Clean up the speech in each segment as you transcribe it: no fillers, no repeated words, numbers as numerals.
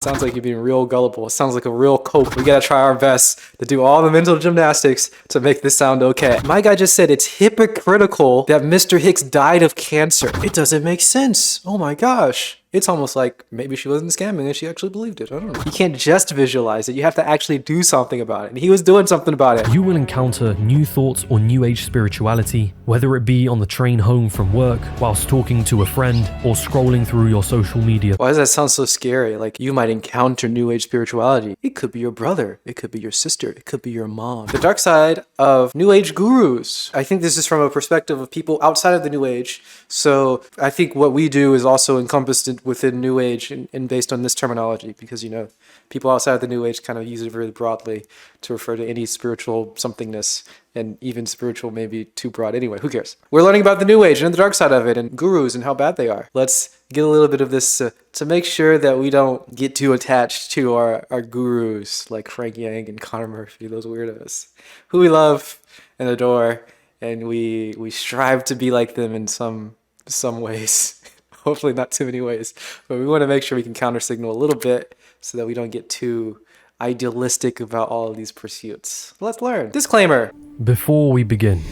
Sounds like you're being real gullible. It sounds like a real cope. We gotta try our best to do all the mental gymnastics to make this sound okay. My guy just said it's hypocritical that Mr. Hicks died of cancer. It doesn't make sense. Oh my gosh. It's almost like maybe she wasn't scamming and she actually believed it. I don't know. You can't just visualize it. You have to actually do something about it. And he was doing something about it. You will encounter new thoughts or new age spirituality, whether it be on the train home from work, whilst talking to a friend, or scrolling through your social media. Why does that sound so scary? Like you might encounter new age spirituality. It could be your brother. It could be your sister. It could be your mom. The dark side of new age gurus. I think this is from a perspective of people outside of the new age. So I think what we do is also encompassed within new age and based on this terminology, because you know people outside of the new age kind of use it very broadly to refer to any spiritual somethingness, and even spiritual maybe too broad. Anyway, who cares? We're learning about the new age and the dark side of it and gurus and how bad they are. Let's get a little bit of this to make sure that we don't get too attached to our gurus like Frank Yang and Connor Murphy, those weirdos who we love and adore, and we strive to be like them in some ways. Hopefully not too many ways, but we want to make sure we can counter signal a little bit so that we don't get too idealistic about all of these pursuits. Let's learn. Disclaimer. Before we begin,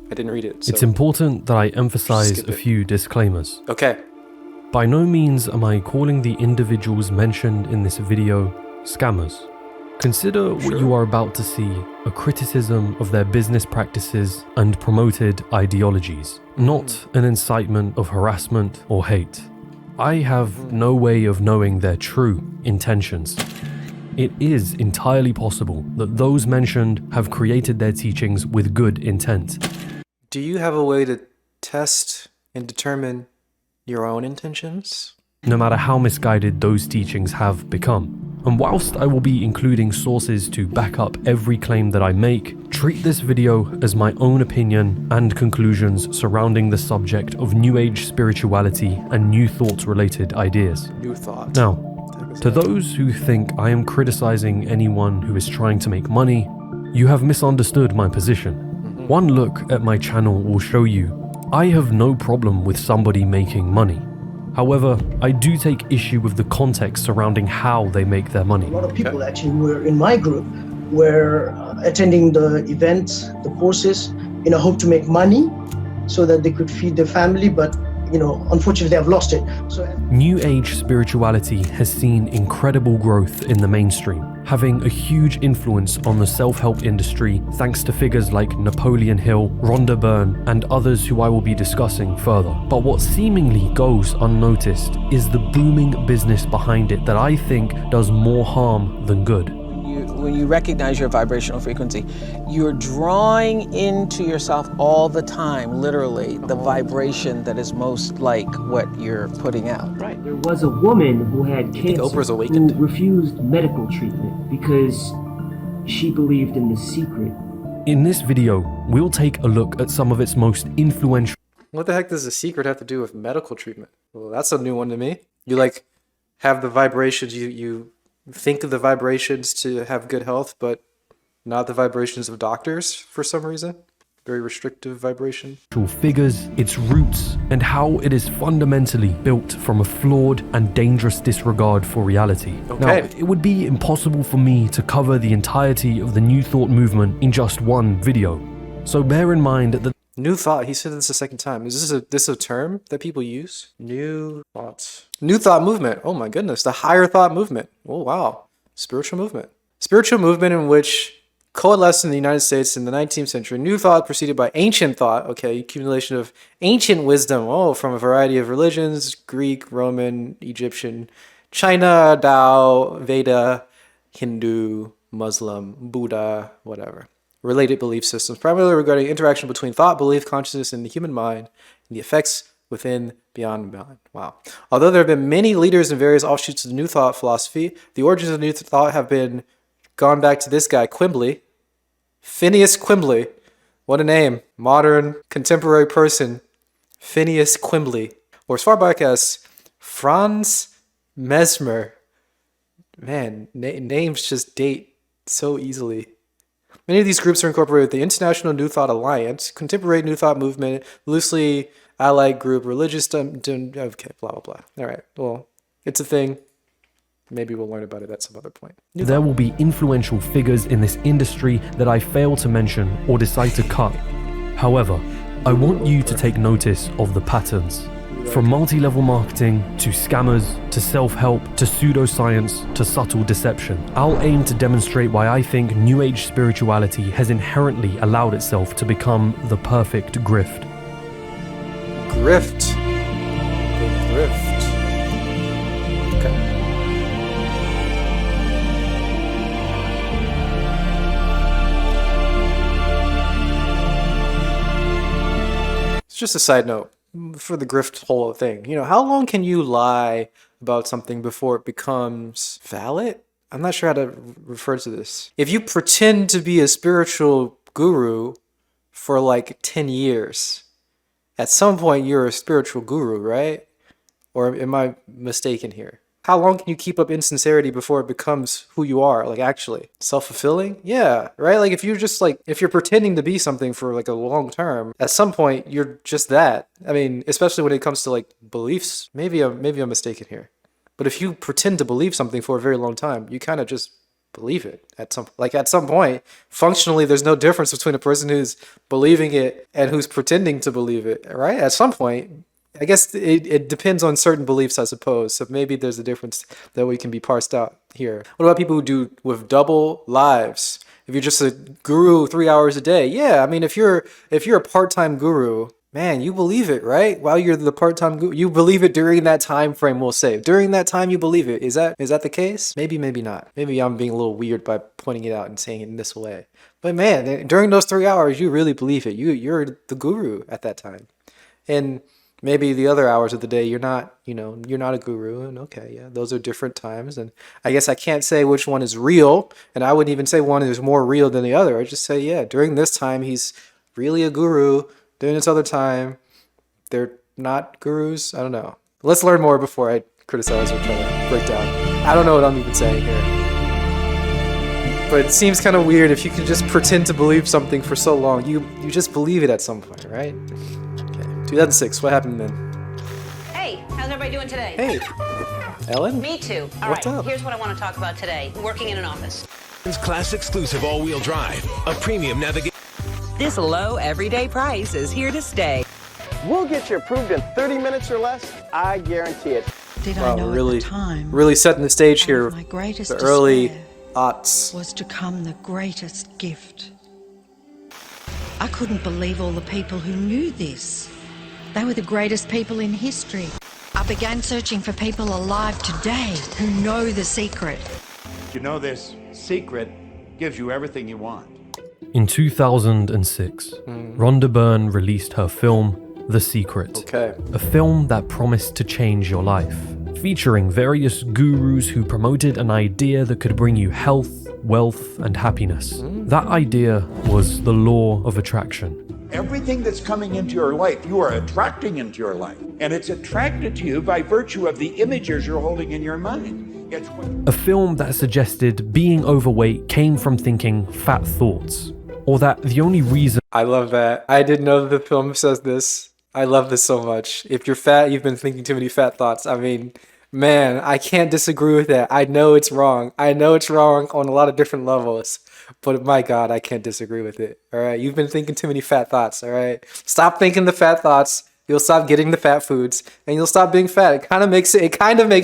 I didn't read it. So it's important that I emphasize a few disclaimers. Okay. By no means am I calling the individuals mentioned in this video scammers. Consider what you are about to see a criticism of their business practices and promoted ideologies, not an incitement of harassment or hate. I have no way of knowing their true intentions. It is entirely possible that those mentioned have created their teachings with good intent. Do you have a way to test and determine your own intentions? No matter how misguided those teachings have become. And whilst I will be including sources to back up every claim that I make, treat this video as my own opinion and conclusions surrounding the subject of New Age spirituality and New Thought related ideas. New Thought. Now, to those who think I am criticizing anyone who is trying to make money, you have misunderstood my position. One look at my channel will show you I have no problem with somebody making money. However, I do take issue with the context surrounding how they make their money. A lot of people actually were in my group were attending the events, the courses, in a hope to make money so that they could feed their family, but unfortunately they have lost it. So New Age spirituality has seen incredible growth in the mainstream, having a huge influence on the self-help industry thanks to figures like Napoleon Hill, Rhonda Byrne, and others who I will be discussing further. But what seemingly goes unnoticed is the booming business behind it that I think does more harm than good. When you recognize your vibrational frequency, you're drawing into yourself all the time, literally, the vibration that is most like what you're putting out. Right. There was a woman who had cancer Oprah's awakened? who refused medical treatment because she believed in the secret. In this video, we'll take a look at some of its most influential. What the heck does the secret have to do with medical treatment? Well, that's a new one to me. You like have the vibrations, you think of the vibrations to have good health, but not the vibrations of doctors for some reason. Very restrictive vibration. Figures, its roots, and how it is fundamentally built from a flawed and dangerous disregard for reality. Okay. Now, it would be impossible for me to cover the entirety of the New Thought movement in just one video. So bear in mind that New Thought, he said this a second time. Is this a term that people use? New Thoughts. New Thought movement. Oh my goodness. The higher thought movement. Oh wow. Spiritual movement. Spiritual movement in which coalesced in the United States in the 19th century. New Thought preceded by ancient thought. Okay, accumulation of ancient wisdom. Oh, from a variety of religions. Greek, Roman, Egyptian, China, Tao, Veda, Hindu, Muslim, Buddha, whatever. Related belief systems, primarily regarding interaction between thought, belief, consciousness, and the human mind, and the effects within, beyond, beyond. Wow. Although there have been many leaders in various offshoots of the New Thought philosophy, the origins of New Thought have been gone back to this guy, Quimbley. Phineas Quimbley. What a name. Modern, contemporary person. Phineas Quimbley. Or as far back as Franz Mesmer. Man, names just date so easily. Many of these groups are incorporated with the International New Thought Alliance, Contemporary New Thought Movement, loosely allied group, religious, okay, blah, blah, blah. All right, well, It's a thing. Maybe we'll learn about it at some other point. There will be influential figures in this industry that I fail to mention or decide to cut. However, I want you to take notice of the patterns. From multi-level marketing, to scammers, to self-help, to pseudoscience, to subtle deception. I'll aim to demonstrate why I think New Age spirituality has inherently allowed itself to become the perfect grift. Grift. The grift. Okay. It's just a side note for the grift whole thing. You know, how long can you lie about something before it becomes valid? I'm not sure how to refer to this. If you pretend to be a spiritual guru for like 10 years, at some point you're a spiritual guru, right? Or am I mistaken here? How long can you keep up insincerity before it becomes who you are? Like actually self-fulfilling? Yeah, right? Like if you're pretending to be something for like a long term, at some point you're just that. I mean, especially when it comes to like beliefs, maybe I'm mistaken here. But if you pretend to believe something for a very long time, you kind of just believe it at some point. Functionally, there's no difference between a person who's believing it and who's pretending to believe it, right? At some point, I guess it depends on certain beliefs, I suppose. So maybe there's a difference that we can be parsed out here. What about people who do with double lives? If you're just a guru 3 hours a day, yeah. I mean, if you're a part-time guru, man, you believe it, right? While you're the part-time guru, you believe it during that time frame. We'll say during that time you believe it. Is that the case? Maybe not. Maybe I'm being a little weird by pointing it out and saying it in this way. But man, during those 3 hours, you really believe it. You're the guru at that time, and maybe the other hours of the day, you're not a guru. And okay, yeah, those are different times. And I guess I can't say which one is real. And I wouldn't even say one is more real than the other. I just say, yeah, during this time, he's really a guru. During this other time, they're not gurus. I don't know. Let's learn more before I criticize or try to break down. I don't know what I'm even saying here. But it seems kind of weird if you can just pretend to believe something for so long. You just believe it at some point, right? 2006, what happened then? Hey, how's everybody doing today? Hey, Ellen? Me too. All What's right, up? here's what I want to talk about today. Working in an office. Class exclusive all-wheel drive, a premium navigation. This low everyday price is here to stay. We'll get you approved in 30 minutes or less. I guarantee it. Did Wow, I know really, at the time really setting the stage here. my greatest The early despair aughts. was to come the greatest gift. I couldn't believe all the people who knew this. They were the greatest people in history. I began searching for people alive today who know the secret. You know, this secret gives you everything you want. In 2006, Rhonda Byrne released her film, The Secret. Okay. A film that promised to change your life, featuring various gurus who promoted an idea that could bring you health, wealth, and happiness. That idea was the law of attraction. Everything that's coming into your life, you are attracting into your life. And it's attracted to you by virtue of the images you're holding in your mind. It's A film that suggested being overweight came from thinking fat thoughts, or that the only reason I love that. I didn't know that the film says this. I love this so much. If you're fat, you've been thinking too many fat thoughts. I mean, man, I can't disagree with that. I know it's wrong. I know it's wrong on a lot of different levels. But my God, I can't disagree with it. All right. You've been thinking too many fat thoughts. All right. Stop thinking the fat thoughts. You'll stop getting the fat foods and you'll stop being fat. It kind of makes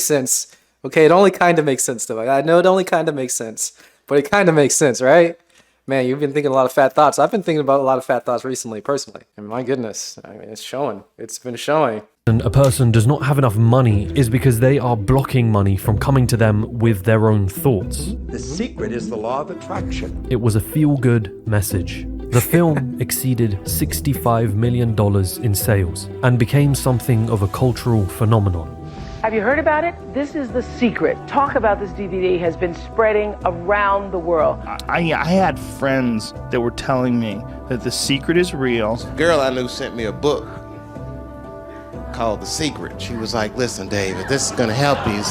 sense. Okay. It only kind of makes sense though. I know it only kind of makes sense, but it kind of makes sense, right? Man, you've been thinking a lot of fat thoughts. I've been thinking about a lot of fat thoughts recently, personally. And my goodness, I mean, it's showing. It's been showing. a person does not have enough money is because they are blocking money from coming to them with their own thoughts. The secret is the law of attraction. It was a feel-good message. The film exceeded $65 million in sales and became something of a cultural phenomenon. Have you heard about it? This is The Secret. Talk about this DVD has been spreading around the world. I had friends that were telling me that The Secret is real. A girl I knew sent me a book called The Secret. She was like, listen, David, this is going to help you.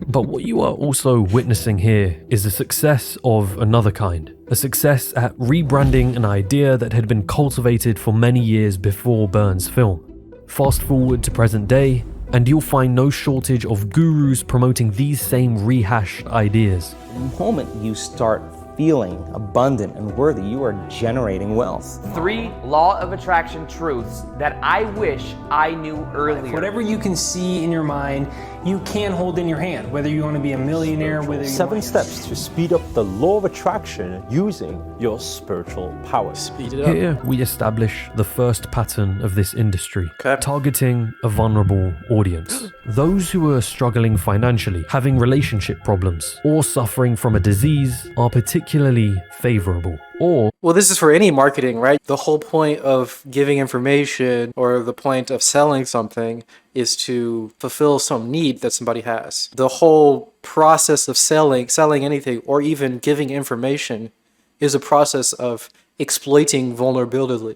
But what you are also witnessing here is the success of another kind. A success at rebranding an idea that had been cultivated for many years before Byrne's film. Fast forward to present day, and you'll find no shortage of gurus promoting these same rehashed ideas. The moment you start feeling abundant and worthy, you are generating wealth. 3 law of attraction truths that I wish I knew earlier. Whatever you can see in your mind, you can hold in your hand, whether you want to be a millionaire, whether you 7 steps to speed up the law of attraction using your spiritual power. Speed it up. Here we establish the first pattern of this industry, targeting a vulnerable audience. Those who are struggling financially, having relationship problems, or suffering from a disease are particularly favorable. Or, well, this is for any marketing, right? The whole point of giving information or the point of selling something is to fulfill some need that somebody has. The whole process of selling anything or even giving information is a process of exploiting vulnerabilities,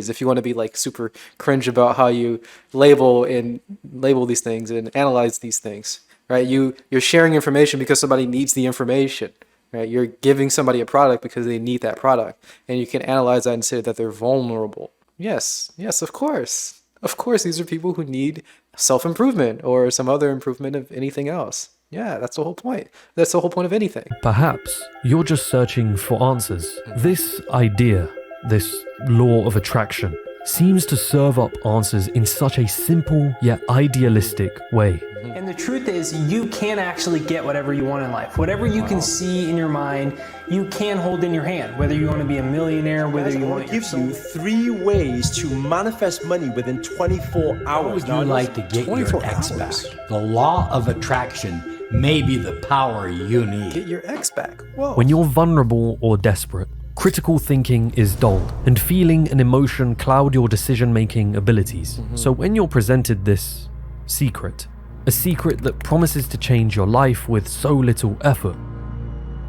if you want to be like super cringe about how you label these things and analyze these things, right? You're sharing information because somebody needs the information. Right? You're giving somebody a product because they need that product, and you can analyze that and say that they're vulnerable. Yes, of course. Of course, these are people who need self-improvement or some other improvement of anything else. Yeah, that's the whole point. That's the whole point of anything. perhaps you're just searching for answers. This idea, this law of attraction, seems to serve up answers in such a simple yet idealistic way. And the truth is, you can actually get whatever you want in life. Whatever you can see in your mind, you can hold in your hand. Whether you want to be a millionaire, whether you want to give you 3 ways to manifest money within 24 hours. How would you like to get your ex back? The law of attraction may be the power you need. Get your ex back. Whoa. When you're vulnerable or desperate, critical thinking is dulled, and feeling and emotion cloud your decision-making abilities. So when you're presented this secret, a secret that promises to change your life with so little effort,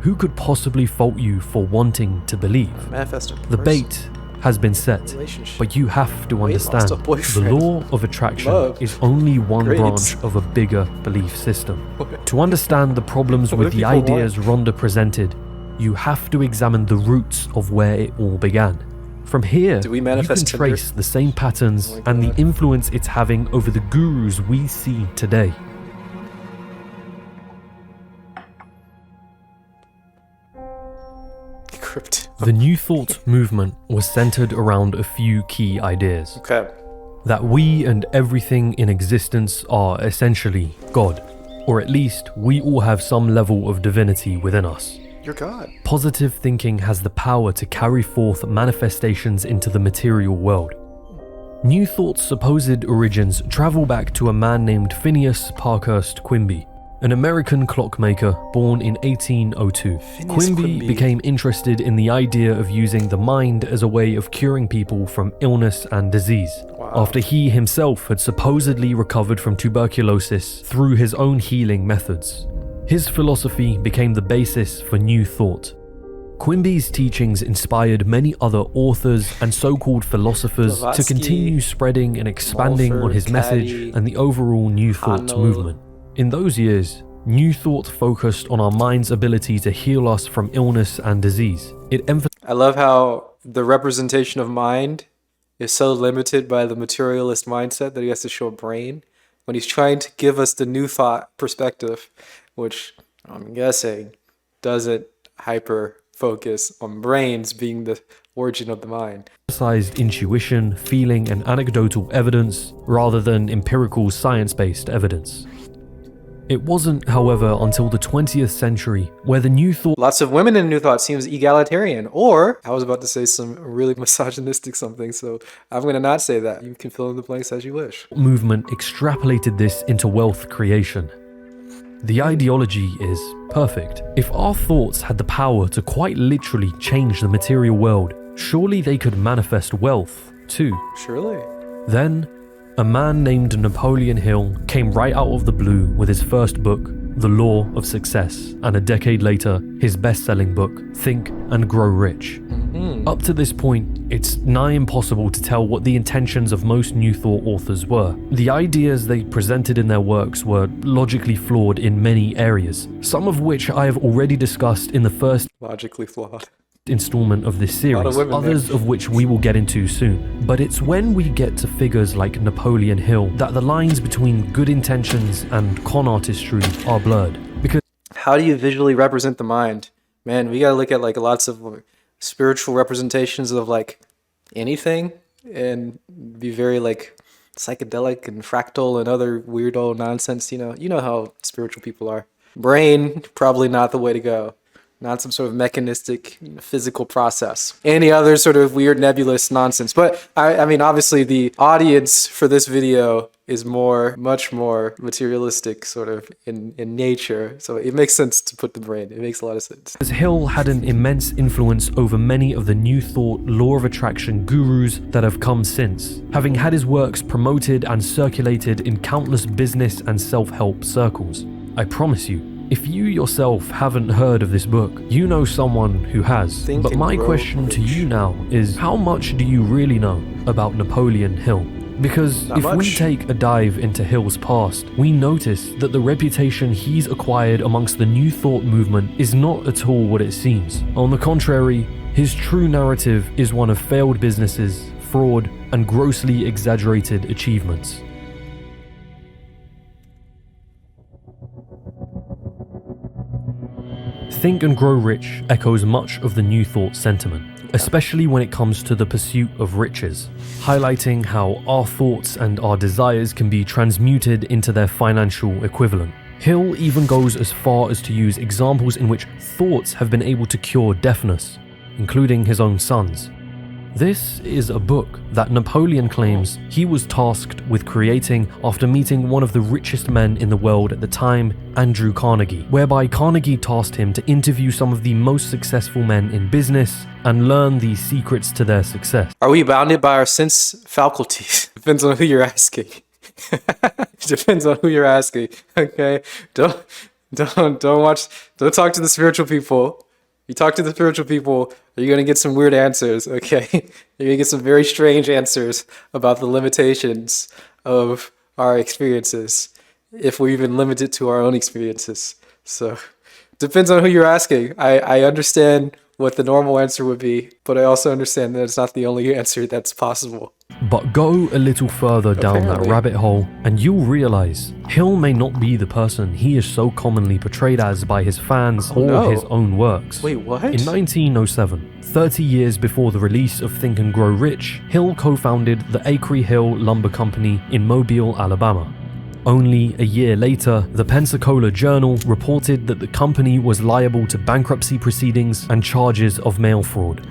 who could possibly fault you for wanting to believe? The bait has been set, but you have to understand the law of attraction is only one branch of a bigger belief system. To understand the problems with the ideas Rhonda presented, you have to examine the roots of where it all began. From here, you can trace the same patterns and the influence it's having over the gurus we see today. The New Thought movement was centered around a few key ideas. That we and everything in existence are essentially God, or at least we all have some level of divinity within us. You're God. Positive thinking has the power to carry forth manifestations into the material world. New Thought's supposed origins travel back to a man named Phineas Parkhurst Quimby, an American clockmaker born in 1802. Quimby became interested in the idea of using the mind as a way of curing people from illness and disease, after he himself had supposedly recovered from tuberculosis through his own healing methods. His philosophy became the basis for New Thought. Quimby's teachings inspired many other authors and so-called philosophers to continue spreading and expanding on his message and the overall New Thought movement. In those years, New Thought focused on our mind's ability to heal us from illness and disease. I love how the representation of mind is so limited by the materialist mindset that he has to show a brain when he's trying to give us the New Thought perspective, which I'm guessing doesn't hyper focus on brains being the origin of the mind. Emphasized intuition, feeling, and anecdotal evidence rather than empirical science-based evidence. It wasn't, however, until the 20th century where the New Thought... Lots of women in New Thought seems egalitarian, or I was about to say some really misogynistic something, so I'm going to not say that. You can fill in the blanks as you wish. ...movement extrapolated this into wealth creation. The ideology is perfect. If our thoughts had the power to quite literally change the material world, surely they could manifest wealth, too. Surely. Then, a man named Napoleon Hill came right out of the blue with his first book, The Law of Success, and a decade later, his best-selling book, Think and Grow Rich. Up to this point, it's nigh impossible to tell what the intentions of most New Thought authors were. The ideas they presented in their works were logically flawed in many areas, some of which I have already discussed in the first... Logically flawed. installment of this lot of series, women others of which we will get into soon. But it's when we get to figures like Napoleon Hill that the lines between good intentions and con artistry are blurred. Because how do you visually represent the mind? Man, we gotta look at like lots of spiritual representations of like anything and be very like psychedelic and fractal and other weirdo nonsense. You know how spiritual people are. Brain, probably not the way to go. Not some sort of mechanistic physical process. Any other sort of weird nebulous nonsense. But I mean, obviously the audience for this video is much more materialistic sort of in nature. So it makes sense to put the brain. It makes a lot of sense. Hill had an immense influence over many of the New Thought law of attraction gurus that have come since, having had his works promoted and circulated in countless business and self-help circles. I promise you, if you yourself haven't heard of this book, you know someone who has. But my question to you now is, how much do you really know about Napoleon Hill? Because if we take a dive into Hill's past, we notice that the reputation he's acquired amongst the New Thought movement is not at all what it seems. On the contrary, his true narrative is one of failed businesses, fraud, and grossly exaggerated achievements. Think and Grow Rich echoes much of the New Thought sentiment, especially when it comes to the pursuit of riches, highlighting how our thoughts and our desires can be transmuted into their financial equivalent. Hill even goes as far as to use examples in which thoughts have been able to cure deafness, including his own sons. This is a book that Napoleon claims he was tasked with creating after meeting one of the richest men in the world at the time, Andrew Carnegie, whereby Carnegie tasked him to interview some of the most successful men in business and learn the secrets to their success. Are we bounded by our sense faculties? Depends on who you're asking. Depends on who you're asking. Okay, don't talk to the spiritual people. You talk to the spiritual people, you're going to get some weird answers, okay? You're going to get some very strange answers about the limitations of our experiences, if we're even limited to our own experiences. So, depends on who you're asking. I understand what the normal answer would be, but I also understand that it's not the only answer that's possible. But go a little further down that rabbit hole and you'll realize Hill may not be the person he is so commonly portrayed as by his fans or his own works. Wait, what? In 1907, 30 years before the release of Think and Grow Rich, Hill co-founded the Acre Hill Lumber Company in Mobile, Alabama. Only a year later, the Pensacola Journal reported that the company was liable to bankruptcy proceedings and charges of mail fraud.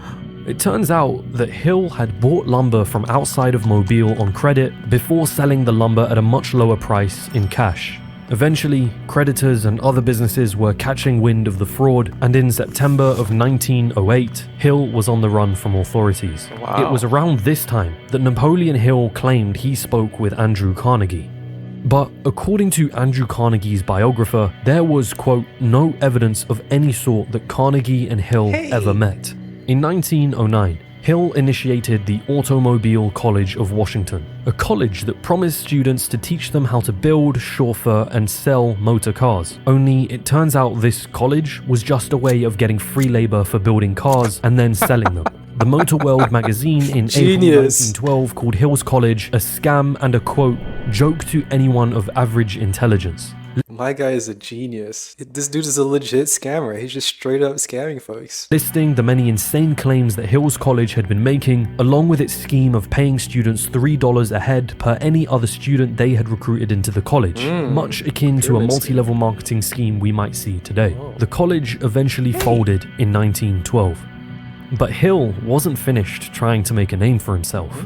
It turns out that Hill had bought lumber from outside of Mobile on credit before selling the lumber at a much lower price in cash. Eventually, creditors and other businesses were catching wind of the fraud, and in September of 1908, Hill was on the run from authorities. Wow. It was around this time that Napoleon Hill claimed he spoke with Andrew Carnegie. But according to Andrew Carnegie's biographer, there was, quote, no evidence of any sort that Carnegie and Hill ever met. In 1909, Hill initiated the Automobile College of Washington, a college that promised students to teach them how to build, chauffeur, and sell motor cars. Only it turns out this college was just a way of getting free labor for building cars and then selling them. The Motor World magazine in April 1912 called Hill's College a scam and a, quote, joke to anyone of average intelligence. My guy is a genius. This dude is a legit scammer. He's just straight up scamming folks. Listing the many insane claims that Hill's College had been making, along with its scheme of paying students $3 a head per any other student they had recruited into the college, much akin to a multi-level marketing scheme we might see today. The college eventually folded in 1912. But Hill wasn't finished trying to make a name for himself.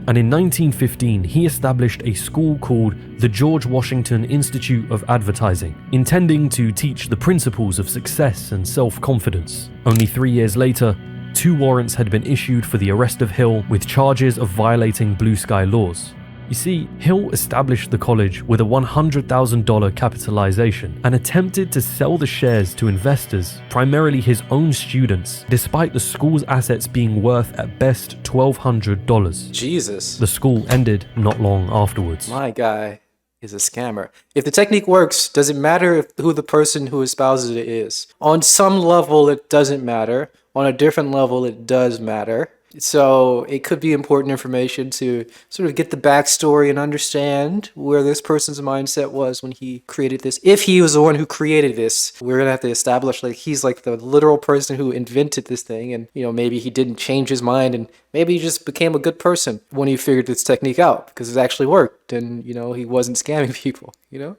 And in 1915, he established a school called the George Washington Institute of Advertising, intending to teach the principles of success and self-confidence. Only 3 years later, 2 warrants had been issued for the arrest of Hill with charges of violating blue sky laws. You see, Hill established the college with a $100,000 capitalization and attempted to sell the shares to investors, primarily his own students, despite the school's assets being worth at best $1,200. Jesus. The school ended not long afterwards. My guy is a scammer. If the technique works, does it matter who the person who espouses it is? On some level, it doesn't matter. on a different level, it does matter. So it could be important information to sort of get the backstory and understand where this person's mindset was when he created this. If he was the one who created this, we're going to have to establish like he's like the literal person who invented this thing. And, you know, maybe he didn't change his mind and maybe he just became a good person when he figured this technique out because it actually worked and, you know, he wasn't scamming people, you know?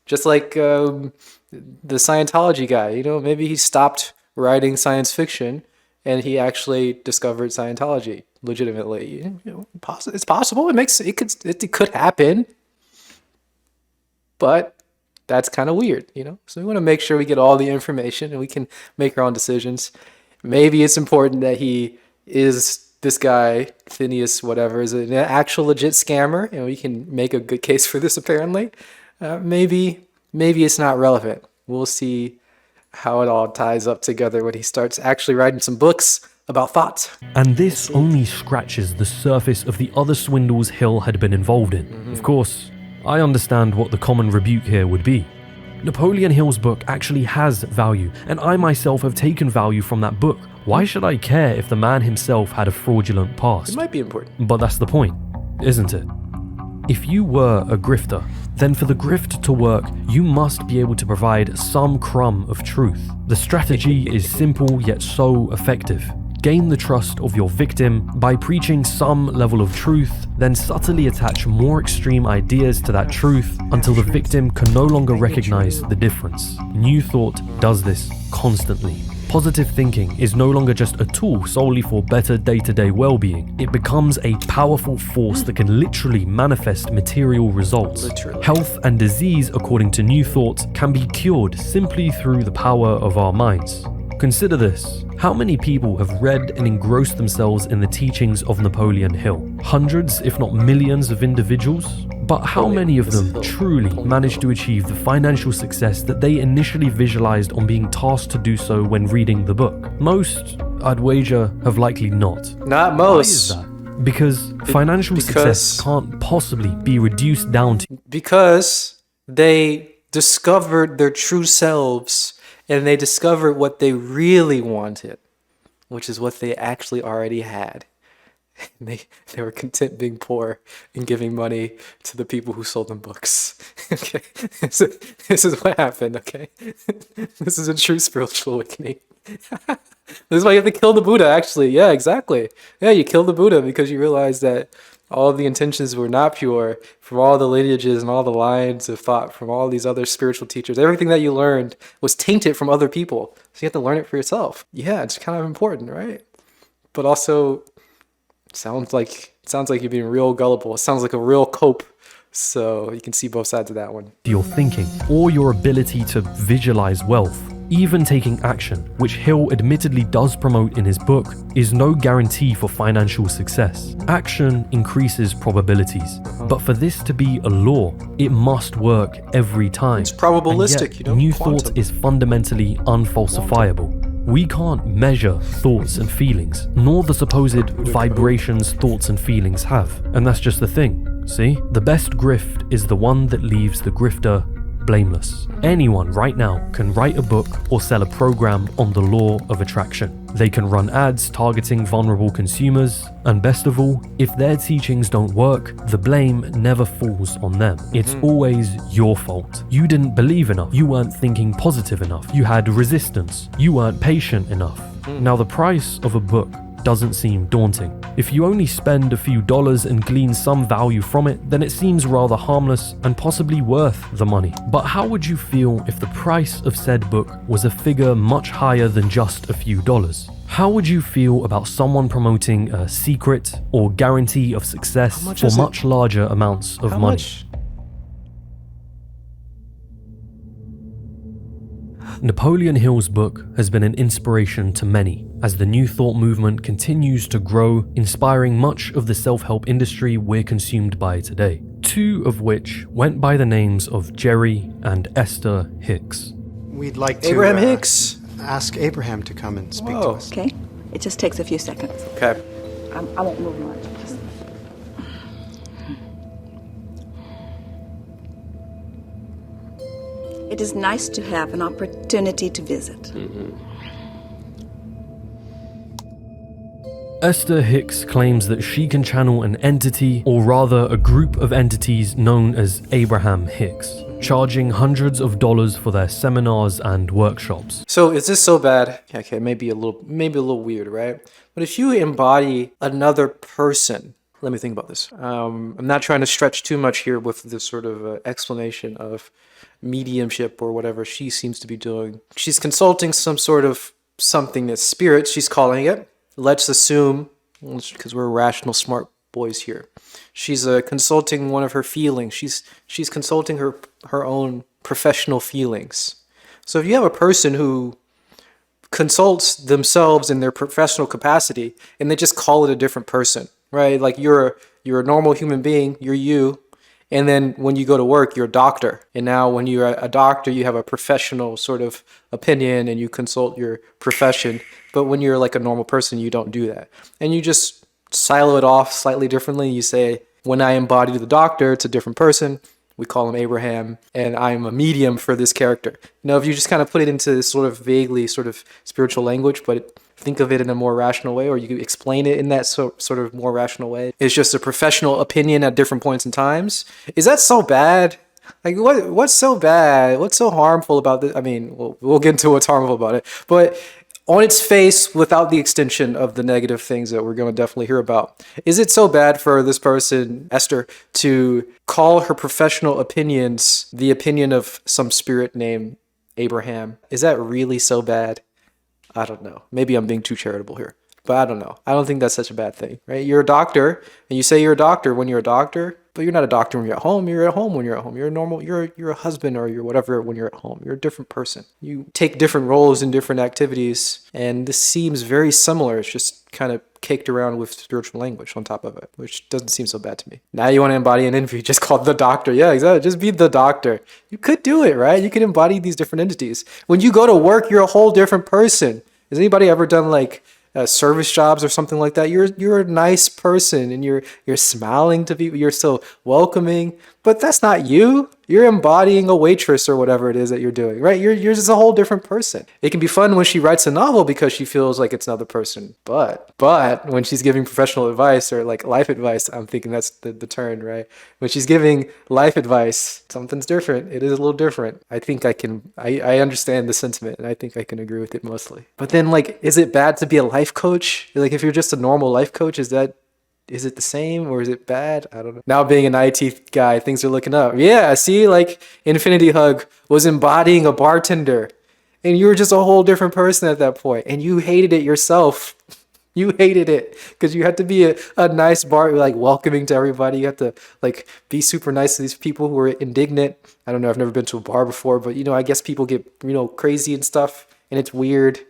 Just like the Scientology guy, you know, maybe he stopped writing science fiction and he actually discovered Scientology legitimately. You know, it's possible. It could happen, but that's kind of weird, you know. So we want to make sure we get all the information and we can make our own decisions. Maybe it's important that he is this guy, Phineas, whatever, is an actual legit scammer, and we can make a good case for this. Apparently, maybe it's not relevant. We'll see how it all ties up together when he starts actually writing some books about thought. And this only scratches the surface of the other swindles Hill had been involved in. Of course, I understand what the common rebuke here would be. Napoleon Hill's book actually has value, and I myself have taken value from that book. Why should I care if the man himself had a fraudulent past? It might be important. But that's the point, isn't it? If you were a grifter, then for the grift to work, you must be able to provide some crumb of truth. The strategy is simple yet so effective. Gain the trust of your victim by preaching some level of truth, then subtly attach more extreme ideas to that truth until the victim can no longer recognize the difference. New Thought does this constantly. Positive thinking is no longer just a tool solely for better day-to-day well-being. It becomes a powerful force that can literally manifest material results. Health and disease, according to New Thought, can be cured simply through the power of our minds. Consider this. How many people have read and engrossed themselves in the teachings of Napoleon Hill? Hundreds, if not millions of individuals? But how many of them truly managed to achieve the financial success that they initially visualized on being tasked to do so when reading the book? Most, I'd wager, have likely not. Not most. Why is that? Because financial success can't possibly be reduced down to... Because they discovered their true selves and they discovered what they really wanted, which is what they actually already had. They were content being poor and giving money to the people who sold them books. Okay, this is what happened. Okay, this is a true spiritual awakening. This is why you have to kill the Buddha. Actually, yeah, exactly. Yeah, you kill the Buddha because you realize that all of the intentions were not pure from all the lineages and all the lines of thought from all these other spiritual teachers. Everything that you learned was tainted from other people, so you have to learn it for yourself. Yeah, it's kind of important, right? But also. Sounds like you're being real gullible. It sounds like a real cope. So you can see both sides of that one. Your thinking or your ability to visualize wealth, even taking action, which Hill admittedly does promote in his book, is no guarantee for financial success. Action increases probabilities, but for this to be a law, it must work every time. It's probabilistic, you know. New Thought is fundamentally unfalsifiable. We can't measure thoughts and feelings, nor the supposed vibrations thoughts and feelings have. And that's just the thing, see? The best grift is the one that leaves the grifter blameless. Anyone right now can write a book or sell a program on the law of attraction. They can run ads targeting vulnerable consumers, and best of all, if their teachings don't work, the blame never falls on them. It's always your fault. You didn't believe enough. You weren't thinking positive enough. You had resistance. You weren't patient enough. Now the price of a book doesn't seem daunting. If you only spend a few dollars and glean some value from it, then it seems rather harmless and possibly worth the money. But how would you feel if the price of said book was a figure much higher than just a few dollars? How would you feel about someone promoting a secret or guarantee of success for much larger amounts of money? Napoleon Hill's book has been an inspiration to many as the New Thought movement continues to grow, inspiring much of the self-help industry we're consumed by today, two of which went by the names of Jerry and Esther Hicks. We'd like to Abraham Hicks. Ask Abraham to come and speak to us. Okay, it just takes a few seconds. Okay. I won't move much. Just... It is nice to have an opportunity to visit. Esther Hicks claims that she can channel an entity, or rather a group of entities known as Abraham Hicks, charging hundreds of dollars for their seminars and workshops. So is this so bad? Okay, maybe a little weird, right? But if you embody another person, let me think about this. I'm not trying to stretch too much here with this sort of explanation of mediumship or whatever she seems to be doing. She's consulting some sort of something that's spirit, she's calling it. Let's assume, because we're rational, smart boys here. She's consulting one of her feelings. She's consulting her own professional feelings. So if you have a person who consults themselves in their professional capacity and they just call it a different person, right? Like you're a normal human being, you're you, and then when you go to work, you're a doctor. And now when you're a doctor, you have a professional sort of opinion and you consult your profession. But when you're like a normal person, you don't do that. And you just silo it off slightly differently. You say, when I embody the doctor, it's a different person. We call him Abraham, and I'm a medium for this character. You know, if you just kind of put it into this sort of vaguely sort of spiritual language, but think of it in a more rational way, or you can explain it in that sort of more rational way. It's just a professional opinion at different points in times. Is that so bad? Like, what's so bad? What's so harmful about this? I mean, we'll get into what's harmful about it, but on its face, without the extension of the negative things that we're going to definitely hear about, is it so bad for this person, Esther, to call her professional opinions the opinion of some spirit named Abraham? Is that really so bad? I don't know. Maybe I'm being too charitable here, but I don't know. I don't think that's such a bad thing, right? You're a doctor, and you say you're a doctor when you're a doctor, but you're not a doctor when you're at home. You're at home when you're at home. You're a normal, you're a husband or you're whatever when you're at home. You're a different person. You take different roles in different activities, and this seems very similar. It's just kind of caked around with spiritual language on top of it, which doesn't seem so bad to me. Now you want to embody an entity just called the doctor. Yeah, exactly. Just be the doctor. You could do it, right? You could embody these different entities. When you go to work, you're a whole different person. Has anybody ever done like service jobs or something like that? You're a nice person and you're smiling to people. You're so welcoming, but that's not you. You're embodying a waitress or whatever it is that you're doing, right? You're just a whole different person. It can be fun when she writes a novel because she feels like it's another person, but when she's giving professional advice or like life advice, I'm thinking that's the turn, right? When she's giving life advice, something's different. It is a little different. I think I understand the sentiment and I think I can agree with it mostly. But then like, is it bad to be a life coach? Like if you're just a normal life coach, is it the same or is it bad? I don't know. Now being an IT guy, things are looking up. Yeah, see, like Infinity Hug was embodying a bartender and you were just a whole different person at that point and you hated it yourself. You hated it because you had to be a nice bar, like welcoming to everybody. You have to like be super nice to these people who are indignant. I don't know. I've never been to a bar before, but you know, I guess people get, crazy and stuff and it's weird.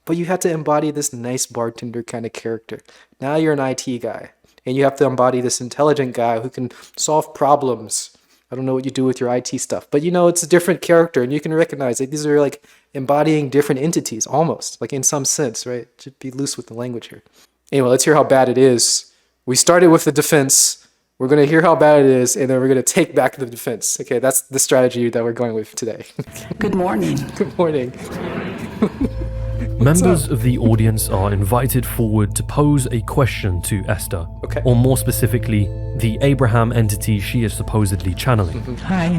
But you have to embody this nice bartender kind of character. Now you're an IT guy, and you have to embody this intelligent guy who can solve problems. I don't know what you do with your IT stuff, but it's a different character, and you can recognize that these are like embodying different entities, almost, like in some sense, right? Just be loose with the language here. Anyway, let's hear how bad it is. We started with the defense. We're going to hear how bad it is, and then we're going to take back the defense. Okay, that's the strategy that we're going with today. Good morning. Good morning. Members of the audience are invited forward to pose a question to Esther, or more specifically, the Abraham entity she is supposedly channeling. Hi,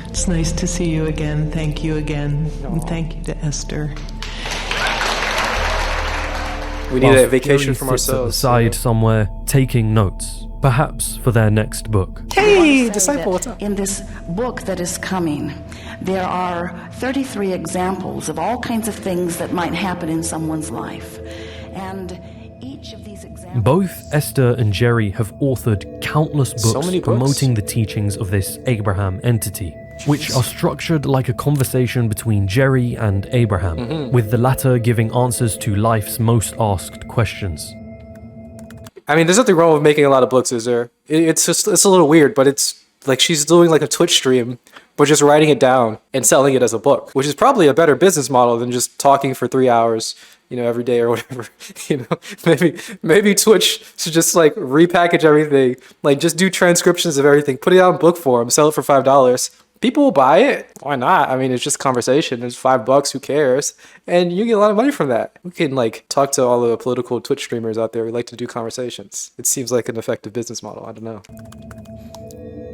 it's nice to see you again. Thank you again. And thank you to Esther. We need a vacation from sits ourselves. At the side somewhere, taking notes, perhaps for their next book. Hey, disciple, what's up? In this book that is coming, there are 33 examples of all kinds of things that might happen in someone's life. And each of these examples... Both Esther and Jerry have authored countless books many books. promoting the teachings of this Abraham entity, which are structured like a conversation between Jerry and Abraham, with the latter giving answers to life's most asked questions. I mean, there's nothing wrong with making a lot of books, is there? It's a little weird, but it's like she's doing like a Twitch stream, but just writing it down and selling it as a book, which is probably a better business model than just talking for 3 hours, every day or whatever. Maybe Twitch should just like repackage everything, like just do transcriptions of everything, put it out in book form, sell it for $5. People will buy it. Why not? I mean, it's just conversation. It's $5. Who cares? And you get a lot of money from that. We can like talk to all the political Twitch streamers out there who like to do conversations. It seems like an effective business model. I don't know.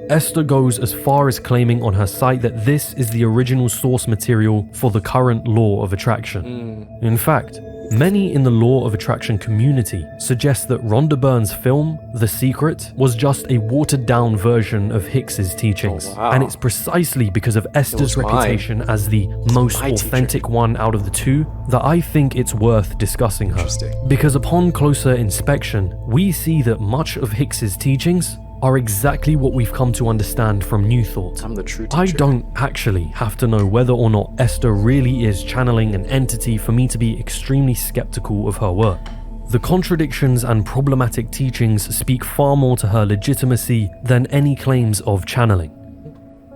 Esther goes as far as claiming on her site that this is the original source material for the current law of attraction. In fact, many in the law of attraction community suggest that Rhonda Byrne's film, The Secret, was just a watered-down version of Hicks's teachings. Oh, wow. And it's precisely because of Esther's reputation as the most authentic one out of the two that I think it's worth discussing her. Because upon closer inspection, we see that much of Hicks's teachings are exactly what we've come to understand from New Thought. I'm the true teacher. I don't actually have to know whether or not Esther really is channeling an entity for me to be extremely skeptical of her work. The contradictions and problematic teachings speak far more to her legitimacy than any claims of channeling.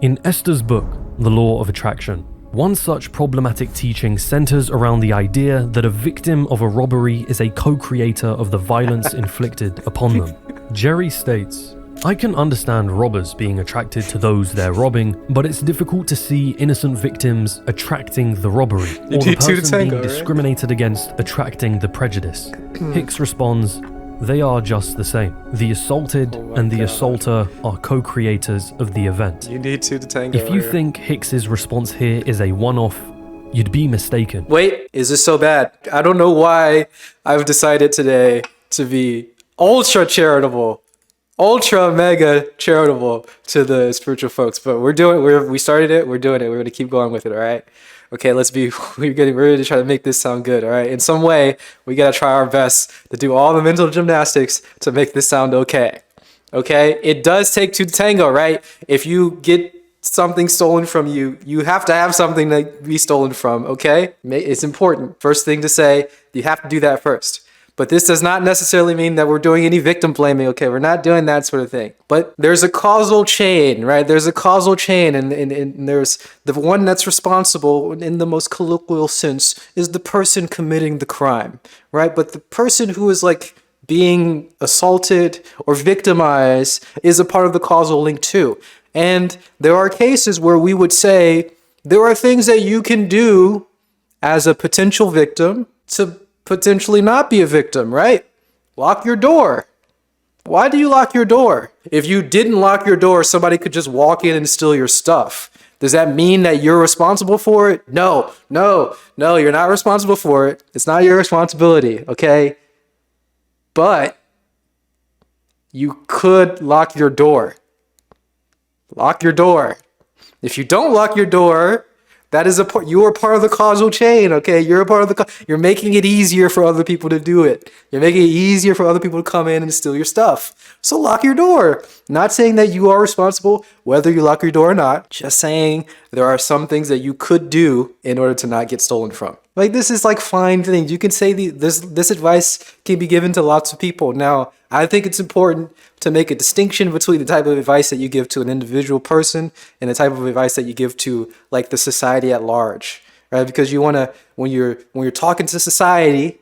In Esther's book, The Law of Attraction, one such problematic teaching centers around the idea that a victim of a robbery is a co-creator of the violence inflicted upon them. Jerry states, I can understand robbers being attracted to those they're robbing, but it's difficult to see innocent victims attracting the robbery, or the person being discriminated against attracting the prejudice. Hicks responds, they are just the same. The assaulted and the assaulter are co-creators of the event. You need two to tango. If you think Hicks's response here is a one-off, you'd be mistaken. Wait, is this so bad? I don't know why I've decided today to be ultra charitable. Ultra mega charitable to the spiritual folks, but we started it, we're doing it, we're gonna keep going with it, all right? Okay, we're getting ready to try to make this sound good, all right? In some way, we gotta try our best to do all the mental gymnastics to make this sound okay. Okay, it does take two to tango, right? If you get something stolen from you, you have to have something to be stolen from, okay? It's important. First thing to say, you have to do that first. But this does not necessarily mean that we're doing any victim blaming, okay? We're not doing that sort of thing. But there's a causal chain, right? There's a causal chain, and there's the one that's responsible in the most colloquial sense is the person committing the crime, right? But the person who is like being assaulted or victimized is a part of the causal link too. And there are cases where we would say there are things that you can do as a potential victim to potentially not be a victim, right? Lock your door. Why do you lock your door? If you didn't lock your door, somebody could just walk in and steal your stuff. Does that mean that you're responsible for it? No, you're not responsible for it. It's not your responsibility, okay? But you could lock your door. Lock your door. If you don't lock your door, that is you are part of the causal chain, okay? You're a part of you're making it easier for other people to do it. You're making it easier for other people to come in and steal your stuff. So lock your door. Not saying that you are responsible whether you lock your door or not. Just saying there are some things that you could do in order to not get stolen from. Like, this is like fine things. You can say this advice can be given to lots of people. Now, I think it's important to make a distinction between the type of advice that you give to an individual person and the type of advice that you give to like the society at large, right? Because you want to, when you're talking to society,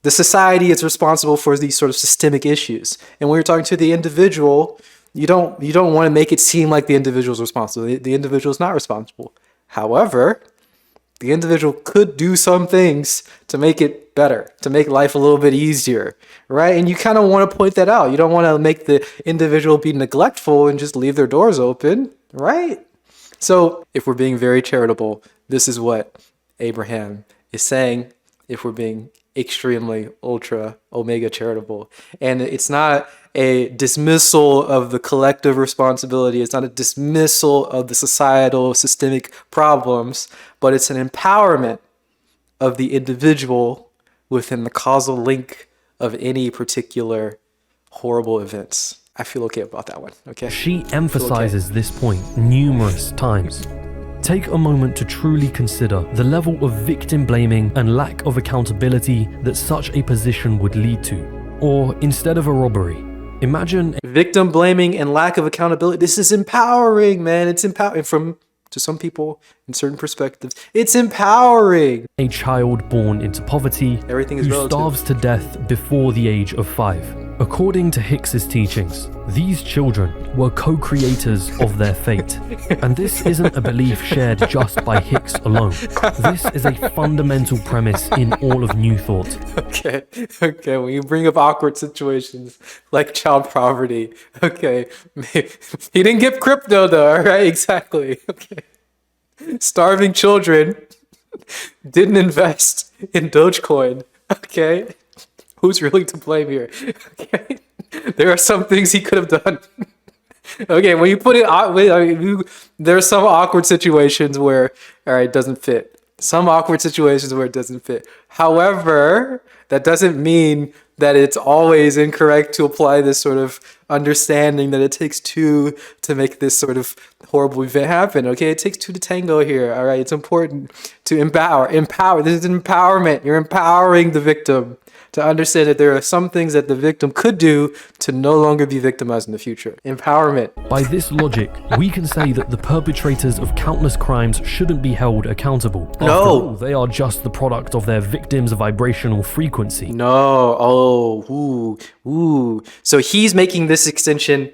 the society is responsible for these sort of systemic issues. And when you're talking to the individual, you don't want to make it seem like the individual is responsible. The individual is not responsible. However, the individual could do some things to make it better, to make life a little bit easier, right? And you kind of want to point that out. You don't want to make the individual be neglectful and just leave their doors open, right? So if we're being very charitable, this is what Abraham is saying. If we're being extremely ultra omega charitable, and it's not a dismissal of the collective responsibility, it's not a dismissal of the societal systemic problems, but it's an empowerment of the individual within the causal link of any particular horrible events. I feel okay about that one, okay? She emphasizes this point numerous times. Take a moment to truly consider the level of victim blaming and lack of accountability that such a position would lead to. Or instead of a robbery, imagine victim blaming and lack of accountability. This is empowering, man. It's empowering to some people in certain perspectives. It's empowering. A child born into poverty Everything is who relative. starves to death before the age of 5. According to Hicks's teachings, these children were co-creators of their fate. And this isn't a belief shared just by Hicks alone. This is a fundamental premise in all of New Thought. Okay, when you bring up awkward situations like child poverty, okay, he didn't get crypto though, all right, exactly, okay. Starving children didn't invest in Dogecoin, okay. Who's really to blame here? Okay, there are some things he could have done. Okay, when you put it, there are some awkward situations where, all right, it doesn't fit. Some awkward situations where it doesn't fit. However, that doesn't mean that it's always incorrect to apply this sort of understanding that it takes two to make this sort of horrible event happen. Okay, it takes two to tango here. All right, it's important to empower. This is empowerment. You're empowering the victim to understand that there are some things that the victim could do to no longer be victimized in the future. Empowerment. By this logic, we can say that the perpetrators of countless crimes shouldn't be held accountable. After all, they are just the product of their victims' vibrational frequency. Ooh. So he's making this extension.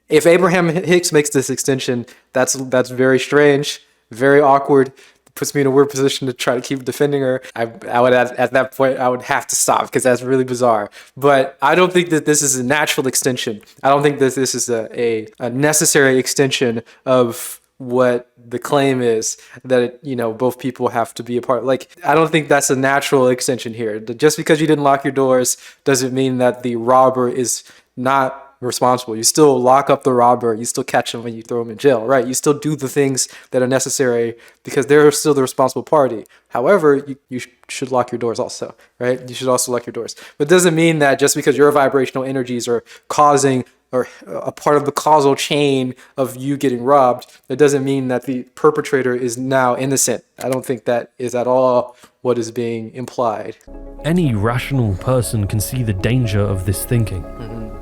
If Abraham Hicks makes this extension, that's very strange, very awkward. Puts me in a weird position to try to keep defending her. I would at that point I would have to stop because that's really bizarre. But I don't think that this is a natural extension. I don't think that this is a necessary extension of what the claim is that both people have to be a part. Like, I don't think that's a natural extension here. Just because you didn't lock your doors doesn't mean that the robber is not responsible. You still lock up the robber, you still catch him and you throw him in jail, right? You still do the things that are necessary because they're still the responsible party. However, you should lock your doors also, right? You should also lock your doors. But it doesn't mean that just because your vibrational energies are causing or a part of the causal chain of you getting robbed, it doesn't mean that the perpetrator is now innocent. I don't think that is at all what is being implied. Any rational person can see the danger of this thinking.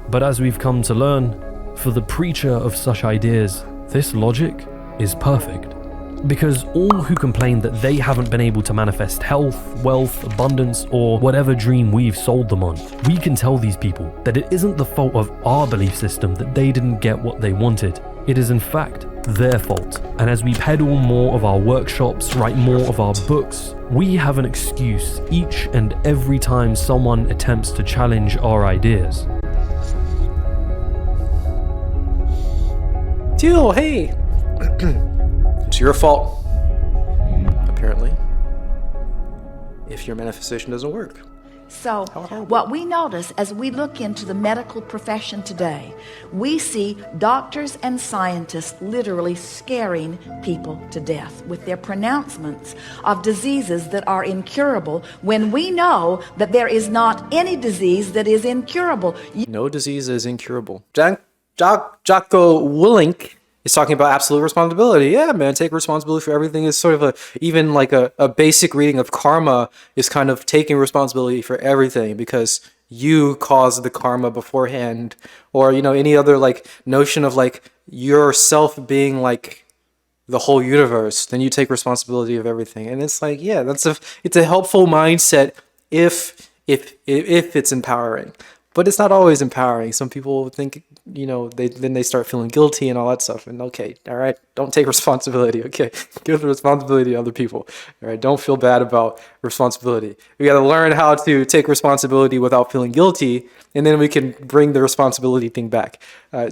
But as we've come to learn, for the preacher of such ideas, this logic is perfect. Because all who complain that they haven't been able to manifest health, wealth, abundance, or whatever dream we've sold them on, we can tell these people that it isn't the fault of our belief system that they didn't get what they wanted. It is in fact their fault. And as we peddle more of our workshops, write more of our books, we have an excuse each and every time someone attempts to challenge our ideas. Teal, hey! It's your fault, apparently, if your manifestation doesn't work. So, what we notice as we look into the medical profession today, we see doctors and scientists literally scaring people to death with their pronouncements of diseases that are incurable, when we know that there is not any disease that is incurable. No disease is incurable. Jocko Willink is talking about absolute responsibility. Yeah, man, take responsibility for everything. Is sort of even like a basic reading of karma is kind of taking responsibility for everything because you caused the karma beforehand, or any other like notion of like yourself being like the whole universe. Then you take responsibility of everything, and it's like, yeah, it's a helpful mindset if it's empowering. But it's not always empowering. Some people think, they start feeling guilty and all that stuff. And okay, all right, don't take responsibility. Okay, give the responsibility to other people. All right, don't feel bad about responsibility. We got to learn how to take responsibility without feeling guilty, and then we can bring the responsibility thing back.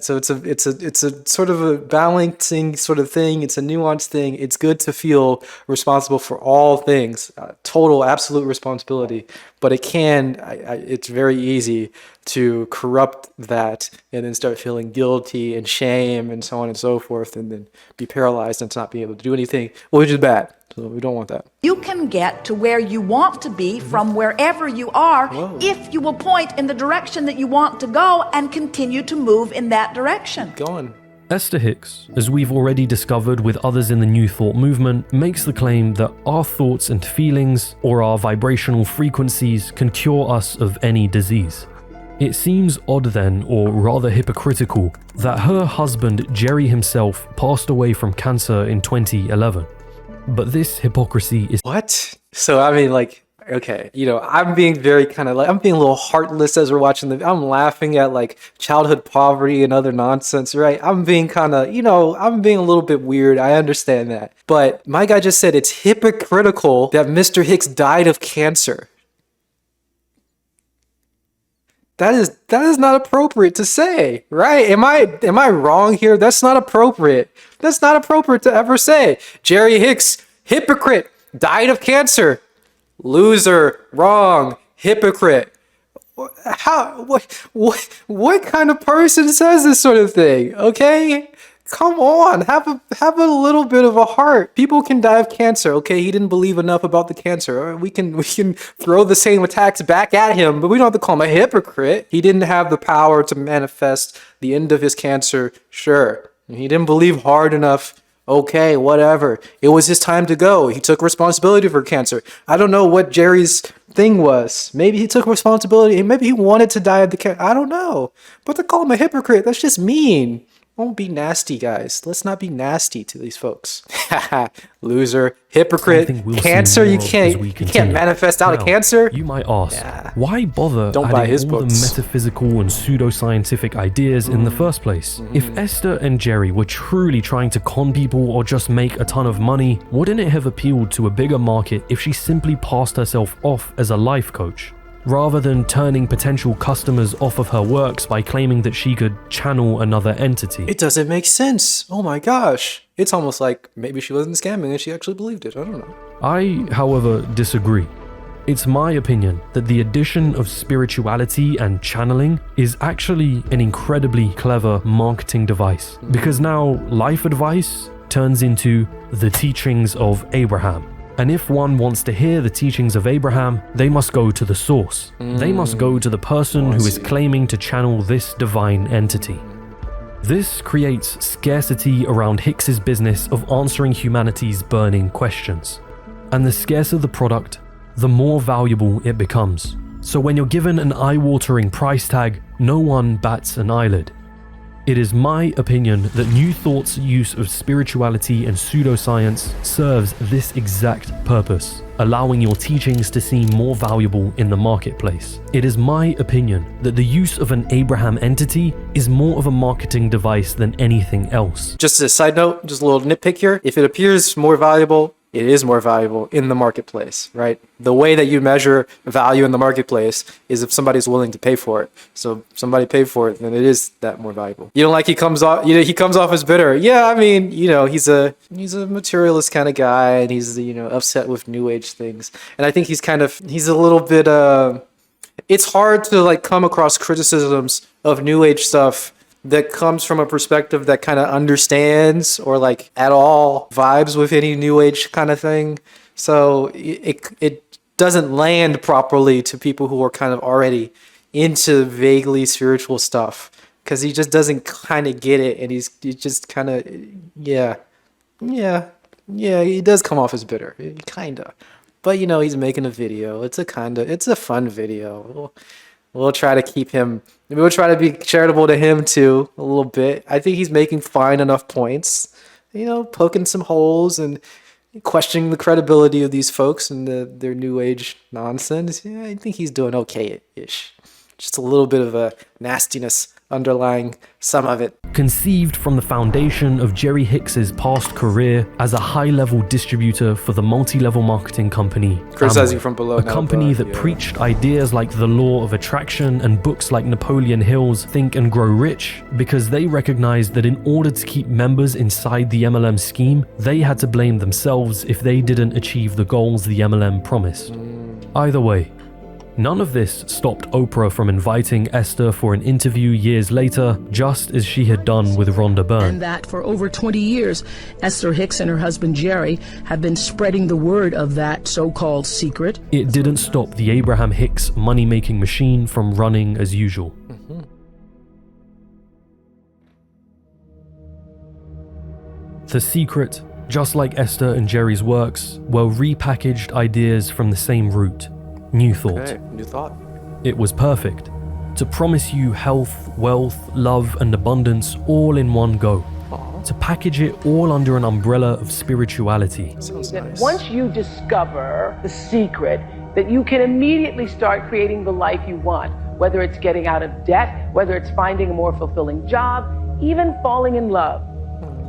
So it's a sort of a balancing sort of thing. It's a nuanced thing. It's good to feel responsible for all things, total, absolute responsibility. But it's very easy to corrupt that and then start feeling guilty and shame and so on and so forth, and then be paralyzed and not be able to do anything, which is bad. So we don't want that. You can get to where you want to be from wherever you are if you will point in the direction that you want to go and continue to move in that direction. Go on. Esther Hicks, as we've already discovered with others in the New Thought movement, makes the claim that our thoughts and feelings, or our vibrational frequencies, can cure us of any disease. It seems odd then, or rather hypocritical, that her husband Jerry himself passed away from cancer in 2011. But this hypocrisy is... What? So, I mean, like, okay. I'm being very kind of like, I'm being a little heartless as we're watching I'm laughing at like childhood poverty and other nonsense, right? I'm being kind of, I'm being a little bit weird. I understand that. But my guy just said it's hypocritical that Mr. Hicks died of cancer. That is not appropriate to say, right? Am I wrong here? That's not appropriate. That's not appropriate to ever say. Jerry Hicks, hypocrite, died of cancer. Loser, wrong, hypocrite. How? What kind of person says this sort of thing? Okay, come on, have a little bit of a heart. People can die of cancer. Okay, he didn't believe enough about the cancer. We can throw the same attacks back at him, but we don't have to call him a hypocrite. He didn't have the power to manifest the end of his cancer. Sure, he didn't believe hard enough. Okay, whatever. It was his time to go. He took responsibility for cancer. I don't know what Jerry's thing was. Maybe he took responsibility. Maybe he wanted to die of the cancer. I don't know. But to call him a hypocrite, that's just mean. Don't be nasty, guys. Let's not be nasty to these folks. Loser, hypocrite, cancer. You can't manifest out of cancer. You might ask, why bother adding all the metaphysical and pseudoscientific ideas in the first place? If Esther and Jerry were truly trying to con people or just make a ton of money, wouldn't it have appealed to a bigger market if she simply passed herself off as a life coach? Rather than turning potential customers off of her works by claiming that she could channel another entity. It doesn't make sense. Oh my gosh. It's almost like maybe she wasn't scamming and she actually believed it. I don't know. I, however, disagree. It's my opinion that the addition of spirituality and channeling is actually an incredibly clever marketing device. Because now life advice turns into the teachings of Abraham. And if one wants to hear the teachings of Abraham, they must go to the source. They must go to the person who is claiming to channel this divine entity. This creates scarcity around Hicks's business of answering humanity's burning questions. And the scarcer the product, the more valuable it becomes. So when you're given an eye-watering price tag, no one bats an eyelid. It is my opinion that New Thought's use of spirituality and pseudoscience serves this exact purpose, allowing your teachings to seem more valuable in the marketplace. It is my opinion that the use of an Abraham entity is more of a marketing device than anything else. Just as a side note, just a little nitpick here. If it appears more valuable, it is more valuable in the marketplace, right? The way that you measure value in the marketplace is if somebody's willing to pay for it. So if somebody paid for it, then it is that more valuable. You don't like he comes off as bitter. Yeah, I mean, he's a materialist kind of guy, and he's upset with new age things. And I think he's a little bit it's hard to like come across criticisms of new age stuff that comes from a perspective that kind of understands or like at all vibes with any new age kind of thing. So it doesn't land properly to people who are kind of already into vaguely spiritual stuff, because he just doesn't kind of get it, and he just kind of he does come off as bitter, kind of. But he's making a video. It's a fun video. We'll try to keep him. We'll try to be charitable to him too, a little bit. I think he's making fine enough points, poking some holes and questioning the credibility of these folks and their new age nonsense. Yeah, I think he's doing okay-ish. Just a little bit of a nastiness underlying some of it. Conceived from the foundation of Jerry Hicks's past career as a high-level distributor for the multi-level marketing company Criticizing from below, a company that preached ideas like the law of attraction and books like Napoleon Hill's Think and Grow Rich, because they recognized that in order to keep members inside the MLM scheme, they had to blame themselves if they didn't achieve the goals the MLM promised. Either way, none of this stopped Oprah from inviting Esther for an interview years later, just as she had done with Rhonda Byrne. And that for over 20 years, Esther Hicks and her husband Jerry have been spreading the word of that so-called secret. It didn't stop the Abraham Hicks money-making machine from running as usual. The Secret, just like Esther and Jerry's works, were repackaged ideas from the same root. New Thought. Okay, New Thought. It was perfect to promise you health, wealth, love, and abundance all in one go. To package it all under an umbrella of spirituality. Sounds nice. Once you discover the secret, that you can immediately start creating the life you want, whether it's getting out of debt, whether it's finding a more fulfilling job, even falling in love.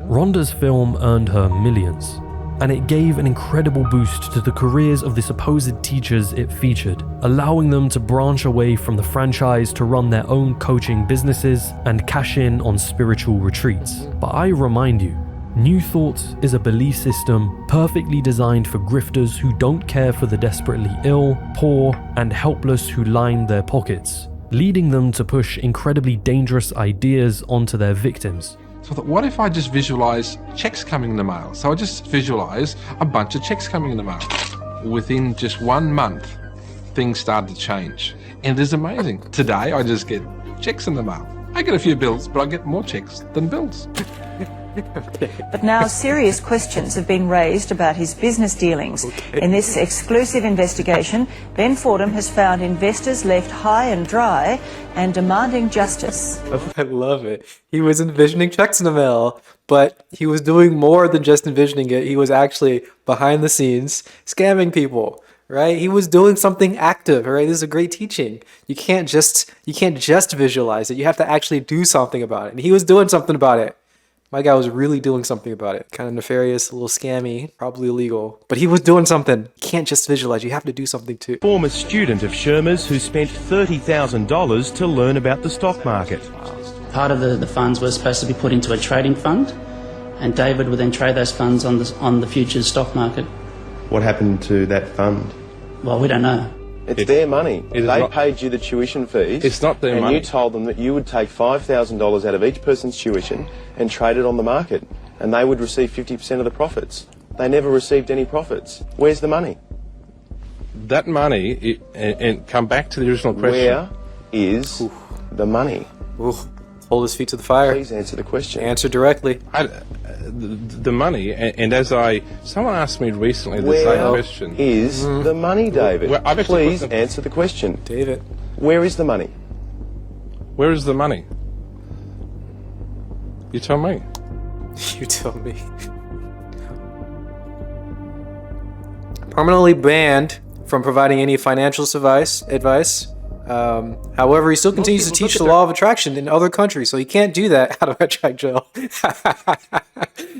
Rhonda's film earned her millions, and it gave an incredible boost to the careers of the supposed teachers it featured, allowing them to branch away from the franchise to run their own coaching businesses and cash in on spiritual retreats. But I remind you, New Thought is a belief system perfectly designed for grifters who don't care for the desperately ill, poor, and helpless who line their pockets, leading them to push incredibly dangerous ideas onto their victims. So I thought, what if I just visualize checks coming in the mail? So I just visualize a bunch of checks coming in the mail. Within just 1 month, things started to change. And it is amazing. Today, I just get checks in the mail. I get a few bills, but I get more checks than bills. But now serious questions have been raised about his business dealings. In this exclusive investigation, Ben Fordham has found investors left high and dry and demanding justice. I love it. He was envisioning checks in the mail, but he was doing more than just envisioning it. He was actually behind the scenes scamming people, right? He was doing something active, right? This is a great teaching. You can't just visualize it. You have to actually do something about it. And he was doing something about it. My guy was really doing something about it. Kind of nefarious, a little scammy, probably illegal. But he was doing something. You can't just visualize. You have to do something too. Former student of Shermer's who spent $30,000 to learn about the stock market. Part of the funds were supposed to be put into a trading fund, and David would then trade those funds on the futures stock market. What happened to that fund? Well, we don't know. It's their money. They paid you the tuition fees. It's not their money. And you told them that you would take $5,000 out of each person's tuition and trade it on the market, and they would receive 50% of the profits. They never received any profits. Where's the money? That money, and come back to the original question. Where is the money? Hold his feet to the fire. Please answer the question. Answer directly. The money, and as someone asked me recently the same question. Where is the money, David? Well, please answer the question. David. Where is the money? Where is the money? You tell me. You tell me. Permanently banned from providing any financial advice. However, he still continues to teach the law of attraction in other countries, so he can't do that. How do I attract Joe?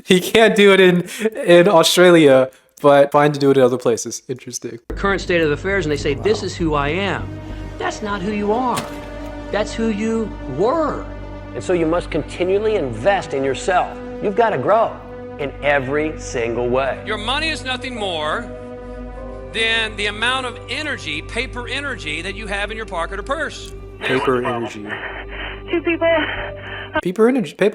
He can't do it in Australia, but fine to do it in other places. Interesting. Current state of affairs, and they say, this is who I am. That's not who you are. That's who you were. And so you must continually invest in yourself. You've got to grow in every single way. Your money is nothing more than the amount of energy, paper energy, that you have in your pocket or purse. Paper energy. Paper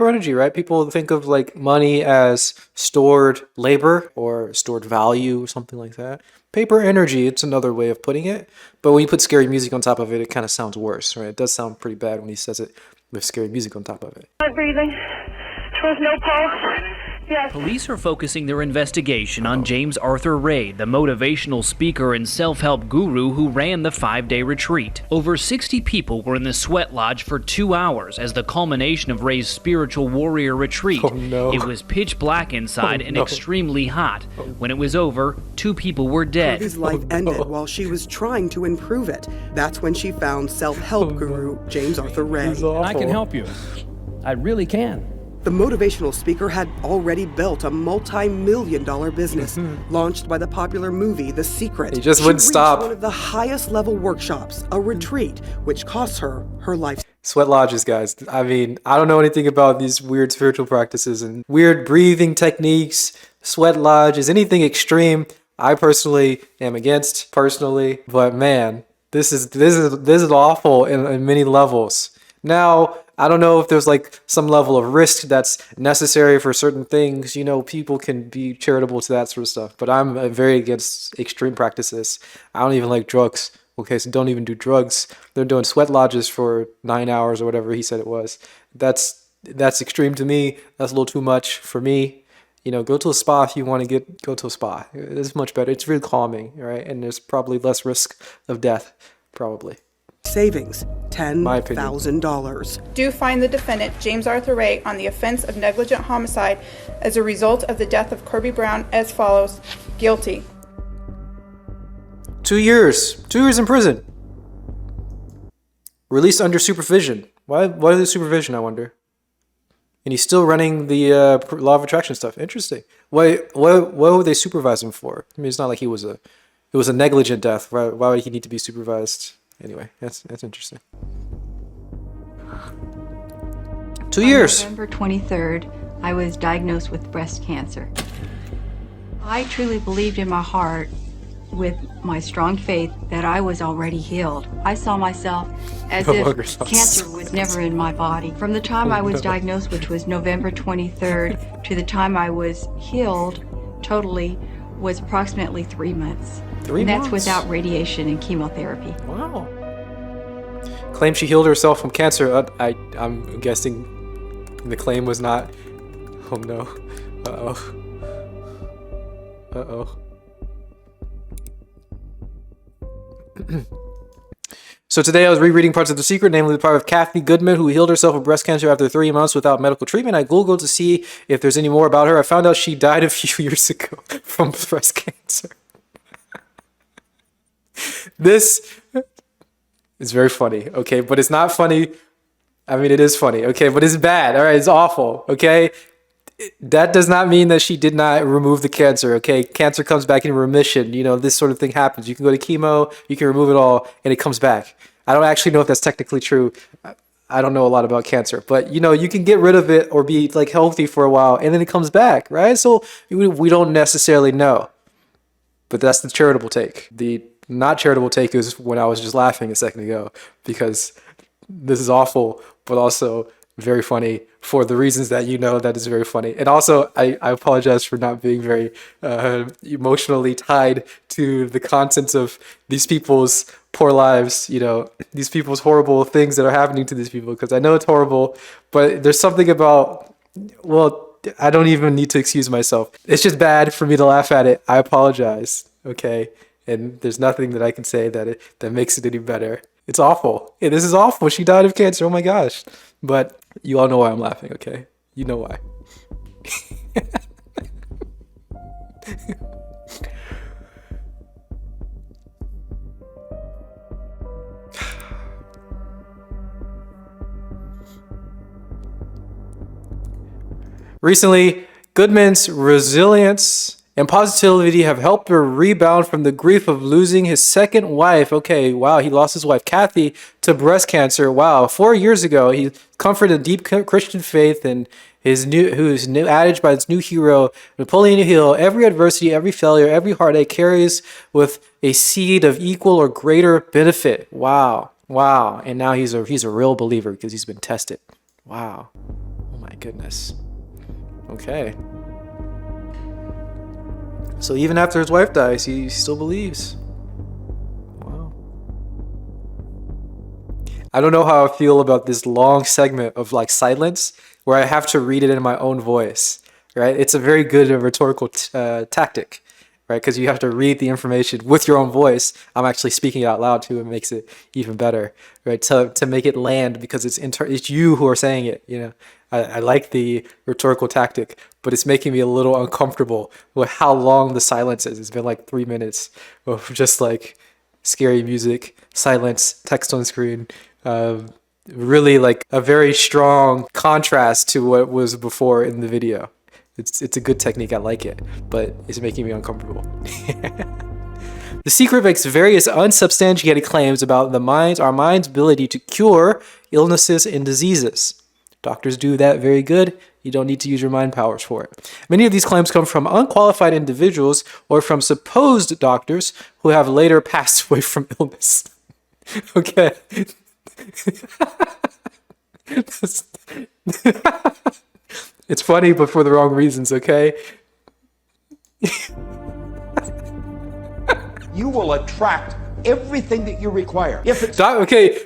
energy, right? People think of like money as stored labor or stored value or something like that. Paper energy, it's another way of putting it. But when you put scary music on top of it, it kind of sounds worse, right? It does sound pretty bad when he says it with scary music on top of it. Not breathing. With no pulse. Yes. Police are focusing their investigation on James Arthur Ray, the motivational speaker and self-help guru who ran the 5-day retreat. Over 60 people were in the sweat lodge for 2 hours as the culmination of Ray's spiritual warrior retreat. Oh, no. It was pitch black inside and extremely hot. When it was over, 2 people were dead. His life ended while she was trying to improve it. That's when she found self-help guru James Arthur Ray. I can help you. I really can. The motivational speaker had already built a multi-million-dollar business, launched by the popular movie The Secret. He just wouldn't stop. One of the highest-level workshops, a retreat, which cost her her life. Sweat lodges, guys. I mean, I don't know anything about these weird spiritual practices and weird breathing techniques, sweat lodges, anything extreme. I personally am against, but man, this is awful in many levels. Now, I don't know if there's like some level of risk that's necessary for certain things. You know, people can be charitable to that sort of stuff, but I'm very against extreme practices. I don't even like drugs. Okay, so don't even do drugs. They're doing sweat lodges for 9 hours or whatever he said it was. That's extreme to me. That's a little too much for me. You know, go to a spa if you want to go to a spa. It's much better. It's really calming, right? And there's probably less risk of death, probably. Savings, $10,000. Do find the defendant, James Arthur Ray, on the offense of negligent homicide as a result of the death of Kirby Brown as follows: guilty. 2 years. 2 years in prison. Released under supervision. Why the supervision, I wonder? And he's still running the law of attraction stuff. Interesting. What would they supervise him for? I mean, it's not like it was a negligent death. Why would he need to be supervised? Anyway, that's interesting. 2 years. On November 23rd, I was diagnosed with breast cancer. I truly believed in my heart, with my strong faith, that I was already healed. I saw myself as if cancer was never in my body. From the time I was diagnosed, which was November 23rd, to the time I was healed totally, was approximately 3 months. 3 and that's months? without radiation and chemotherapy. Wow. Claims she healed herself from cancer. I'm guessing the claim was not. Oh no. Uh-oh. Uh-oh. So today I was rereading parts of The Secret, namely the part of Kathy Goodman, who healed herself of breast cancer after 3 months without medical treatment. I Googled to see if there's any more about her. I found out she died a few years ago from breast cancer. This is very funny, okay? But it's not funny. I mean, it is funny, okay? But it's bad, all right? It's awful, okay? That does not mean that she did not remove the cancer, okay? Cancer comes back in remission. You know, this sort of thing happens. You can go to chemo, you can remove it all, and it comes back. I don't actually know if that's technically true. I don't know a lot about cancer. But, you know, you can get rid of it or be, like, healthy for a while, and then it comes back, right? So we don't necessarily know. But that's the charitable take. The not charitable take is when I was just laughing a second ago, because this is awful, but also very funny for the reasons that you know that is very funny. And also, I apologize for not being very emotionally tied to the contents of these people's poor lives, you know, these people's horrible things that are happening to these people, because I know it's horrible, but there's something about, well, I don't even need to excuse myself. It's just bad for me to laugh at it. I apologize, okay? And there's nothing that I can say that makes it any better. It's awful. This is awful. She died of cancer. Oh my gosh. But you all know why I'm laughing, okay? You know why. Recently, Goodman's resilience and positivity have helped her rebound from the grief of losing his second wife. Okay, wow, he lost his wife, Kathy, to breast cancer. Wow, 4 years ago, he comforted a deep Christian faith in his new adage by his new hero, Napoleon Hill. Every adversity, every failure, every heartache carries with a seed of equal or greater benefit. Wow, wow, and now he's a real believer because he's been tested. Wow, oh my goodness. Okay. So even after his wife dies, he still believes. Wow. I don't know how I feel about this long segment of like silence where I have to read it in my own voice, right? It's a very good rhetorical tactic, right? Because you have to read the information with your own voice. I'm actually speaking it out loud too. It makes it even better, right? To make it land, because it's you who are saying it, you know? I like the rhetorical tactic, but it's making me a little uncomfortable with how long the silence is. It's been like 3 minutes of just like scary music, silence, text on screen. Really like a very strong contrast to what was before in the video. It's a good technique. I like it, but it's making me uncomfortable. The Secret makes various unsubstantiated claims about our mind's ability to cure illnesses and diseases. Doctors do that very good. You don't need to use your mind powers for it. Many of these claims come from unqualified individuals or from supposed doctors who have later passed away from illness. Okay. It's funny, but for the wrong reasons, okay? You will attract everything that you require.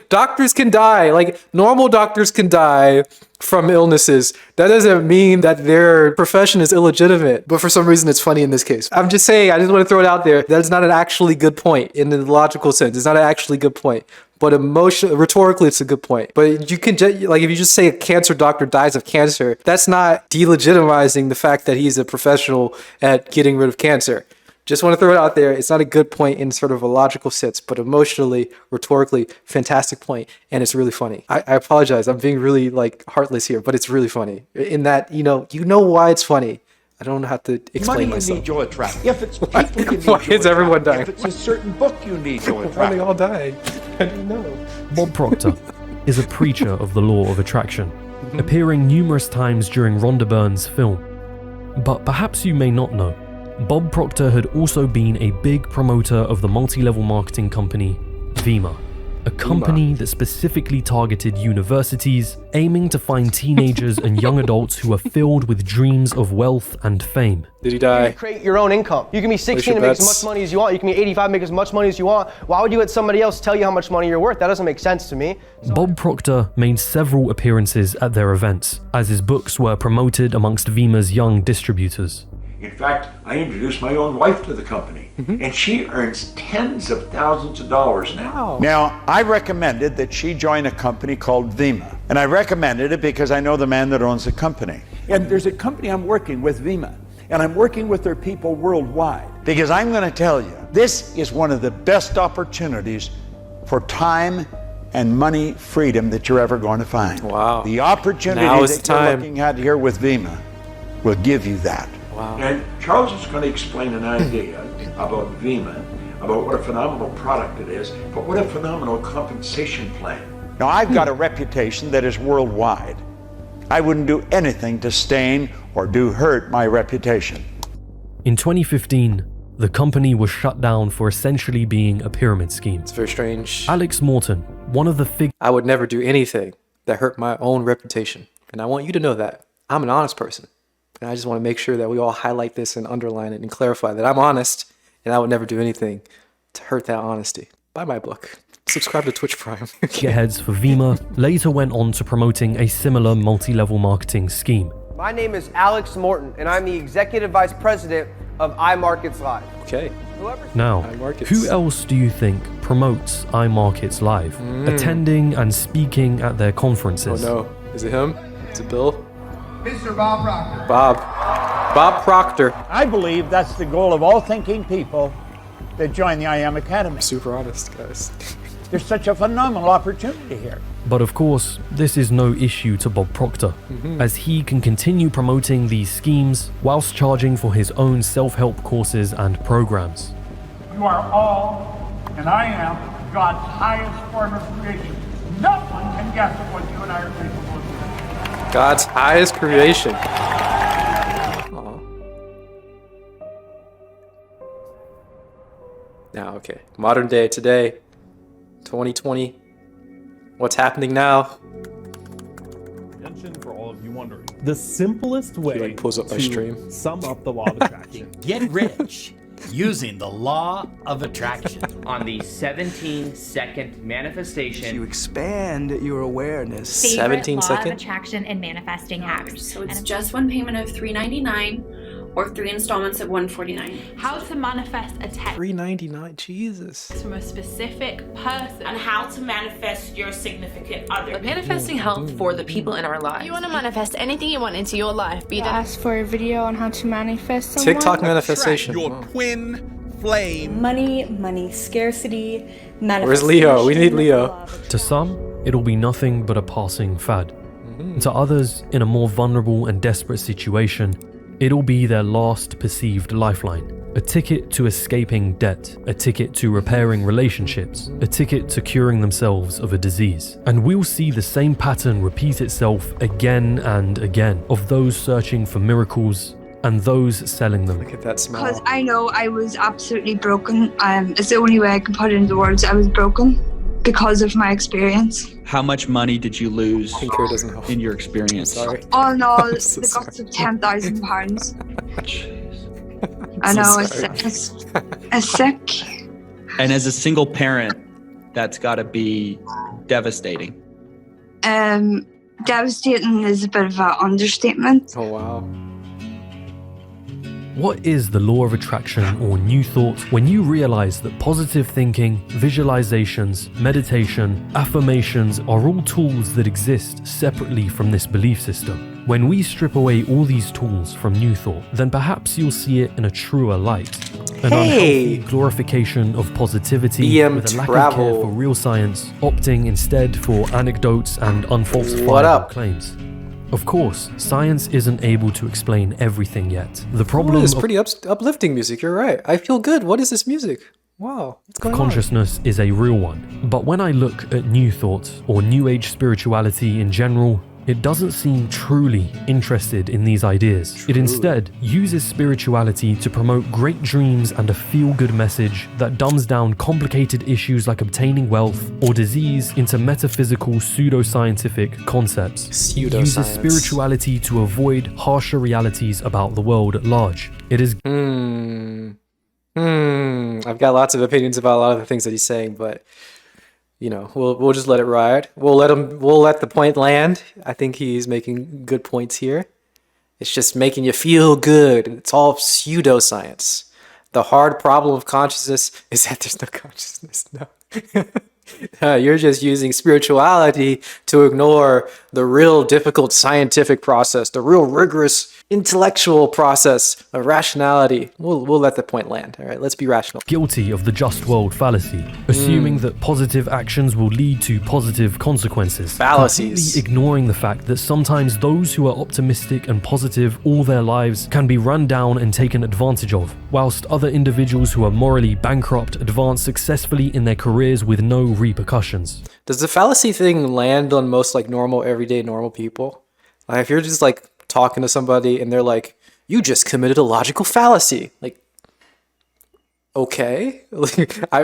Doctors can die. Like, normal doctors can die from illnesses. That doesn't mean that their profession is illegitimate, but for some reason it's funny in this case. I'm just saying, I just want to throw it out there. That is not an actually good point in the logical sense. It's not an actually good point. But rhetorically, it's a good point. But you can like, if you just say a cancer doctor dies of cancer, that's not delegitimizing the fact that he's a professional at getting rid of cancer. Just want to throw it out there. It's not a good point in sort of a logical sense, but emotionally, rhetorically, fantastic point, and it's really funny. I apologize. I'm being really like heartless here, but it's really funny. In that, you know why it's funny. I don't have to explain myself. Money you need, you'll attract. If it's people you need, why is everyone dying? If it's a certain book you need, you'll Why attract. they all dying? I don't know. Bob Proctor is a preacher of the law of attraction, appearing numerous times during Rhonda Byrne's film. But perhaps you may not know, Bob Proctor had also been a big promoter of the multi-level marketing company Vima, a company that specifically targeted universities, aiming to find teenagers and young adults who are filled with dreams of wealth and fame. Did he die? You create your own income. You can be 16 and make as much money as you want. You can be 85 and make as much money as you want. Why would you let somebody else tell you how much money you're worth? That doesn't make sense to me. Bob Proctor made several appearances at their events, as his books were promoted amongst Vima's young distributors. In fact, I introduced my own wife to the company, and she earns tens of thousands of dollars now. Now, I recommended that she join a company called Vima, and I recommended it because I know the man that owns the company. And there's a company I'm working with, Vima, and I'm working with their people worldwide. Because I'm going to tell you, this is one of the best opportunities for time and money freedom that you're ever going to find. Wow. The opportunity that you're looking at here with Vima will give you that. Wow. And Charles is going to explain an idea about Vima, about what a phenomenal product it is, but what a phenomenal compensation plan. Now, I've got a reputation that is worldwide. I wouldn't do anything to stain or do hurt my reputation. In 2015, the company was shut down for essentially being a pyramid scheme. It's very strange. Alex Morton, one of the I would never do anything that hurt my own reputation. And I want you to know that. I'm an honest person. And I just want to make sure that we all highlight this and underline it and clarify that I'm honest and I would never do anything to hurt that honesty. Buy my book. Subscribe to Twitch Prime. getheads for Vima later went on to promoting a similar multi-level marketing scheme. My name is Alex Morton, and I'm the Executive Vice President of iMarkets Live. Okay. Now, who else do you think promotes iMarkets Live, attending and speaking at their conferences? Oh no. Is it him? Is it Bill? Mr. Bob Proctor. Bob Proctor. I believe that's the goal of all thinking people that join the I Am Academy. Super honest, guys. There's such a phenomenal opportunity here. But of course, this is no issue to Bob Proctor, as he can continue promoting these schemes whilst charging for his own self-help courses and programs. You are all, and I am, God's highest form of creation. No one can guess what you and I are capable of doing. God's highest creation. Now, okay. Modern day, today, 2020. What's happening now? Attention for all of you wondering. The simplest way pulls up my stream. Sum up the law of attraction. Get rich using the law of attraction. On the 17-second manifestation. You expand your awareness. 17 law seconds. of attraction and manifesting hacks. So it's just one payment of $399 or 3 installments of $149. How to manifest a text $399, Jesus. from a specific person. And how to manifest your significant other. Manifesting help for the people in our lives. You want to manifest anything you want into your life. Be that ask for a video on how to manifest someone. TikTok manifestation. Your twin flame. Money, scarcity, manifestation. Where's Leo? We need Leo. To some, it'll be nothing but a passing fad. To others, in a more vulnerable and desperate situation, it'll be their last perceived lifeline. A ticket to escaping debt, a ticket to repairing relationships, a ticket to curing themselves of a disease. And we'll see the same pattern repeat itself again and again of those searching for miracles and those selling them. Look at that smile. Because I know I was absolutely broken. It's the only way I can put it into words. I was broken because of my experience. How much money did you lose in your experience? Sorry. All in all, so the cost of £10,000. I know, it's sick. And as a single parent, that's got to be devastating. Devastating is a bit of an understatement. Oh, wow. What is the law of attraction or new thought when you realize that positive thinking, visualizations, meditation, affirmations are all tools that exist separately from this belief system? When we strip away all these tools from new thought, then perhaps you'll see it in a truer light. An unhealthy glorification of positivity BM with a lack travel. of care for real science, opting instead for anecdotes and unfalsifiable What up? claims. Of course, science isn't able to explain everything yet. The Oh, problem it's of pretty uplifting music. You're right. I feel good. What is this music? Wow, what's going on? consciousness is a real one. But when I look at New Thought or New Age spirituality in general, it doesn't seem truly interested in these ideas. It instead uses spirituality to promote great dreams and a feel-good message that dumbs down complicated issues like obtaining wealth or disease into metaphysical pseudoscientific concepts. It uses spirituality to avoid harsher realities about the world at large. It is I've got lots of opinions about a lot of the things that he's saying, but you know, we'll just let it ride. We'll let the point land. I think he's making good points here. It's just making you feel good. It's all pseudoscience. The hard problem of consciousness is that there's no consciousness. No. You're just using spirituality to ignore the real difficult scientific process, the real rigorous intellectual process of rationality. We'll let the point land. All right, let's be rational. guilty of the just world fallacy, assuming that positive actions will lead to positive consequences. Fallacies. Completely ignoring the fact that sometimes those who are optimistic and positive all their lives can be run down and taken advantage of, whilst other individuals who are morally bankrupt advance successfully in their careers with no repercussions. Does the fallacy thing land on most like normal, everyday, normal people? Like if you're just like talking to somebody and they're like, you just committed a logical fallacy. Like, okay,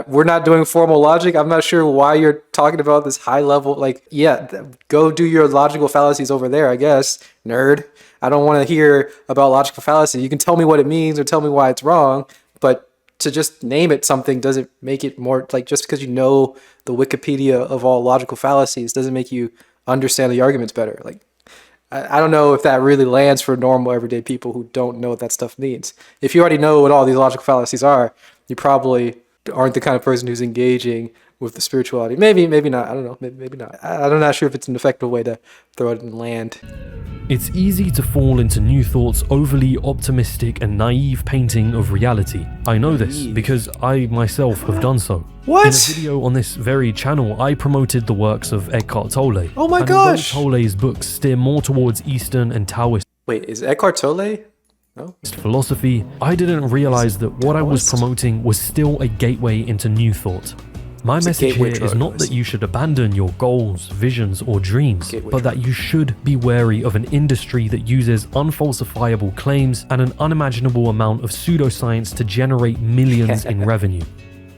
we're not doing formal logic. I'm not sure why you're talking about this high level. Like, yeah, go do your logical fallacies over there, I guess, nerd. I don't want to hear about logical fallacy. You can tell me what it means or tell me why it's wrong, but to just name it something doesn't make it more, like, just because you know the Wikipedia of all logical fallacies doesn't make you understand the arguments better. Like, I don't know if that really lands for normal everyday people who don't know what that stuff means. If you already know what all these logical fallacies are, you probably aren't the kind of person who's engaging with the spirituality. Maybe not. I don't know. Maybe not. I'm not sure if it's an effective way to throw it in land. It's easy to fall into New Thought's overly optimistic and naive painting of reality. I know this because I myself have done so. What? In a video on this very channel, I promoted the works of Eckhart Tolle. Oh my and gosh! Although Tolle's books steer more towards Eastern and Taoist Wait, is Eckhart Tolle? No? philosophy, I didn't realize that what I was promoting was still a gateway into New Thought. My message here is not that you should abandon your goals, visions, or dreams, but that you should be wary of an industry that uses unfalsifiable claims and an unimaginable amount of pseudoscience to generate millions in revenue.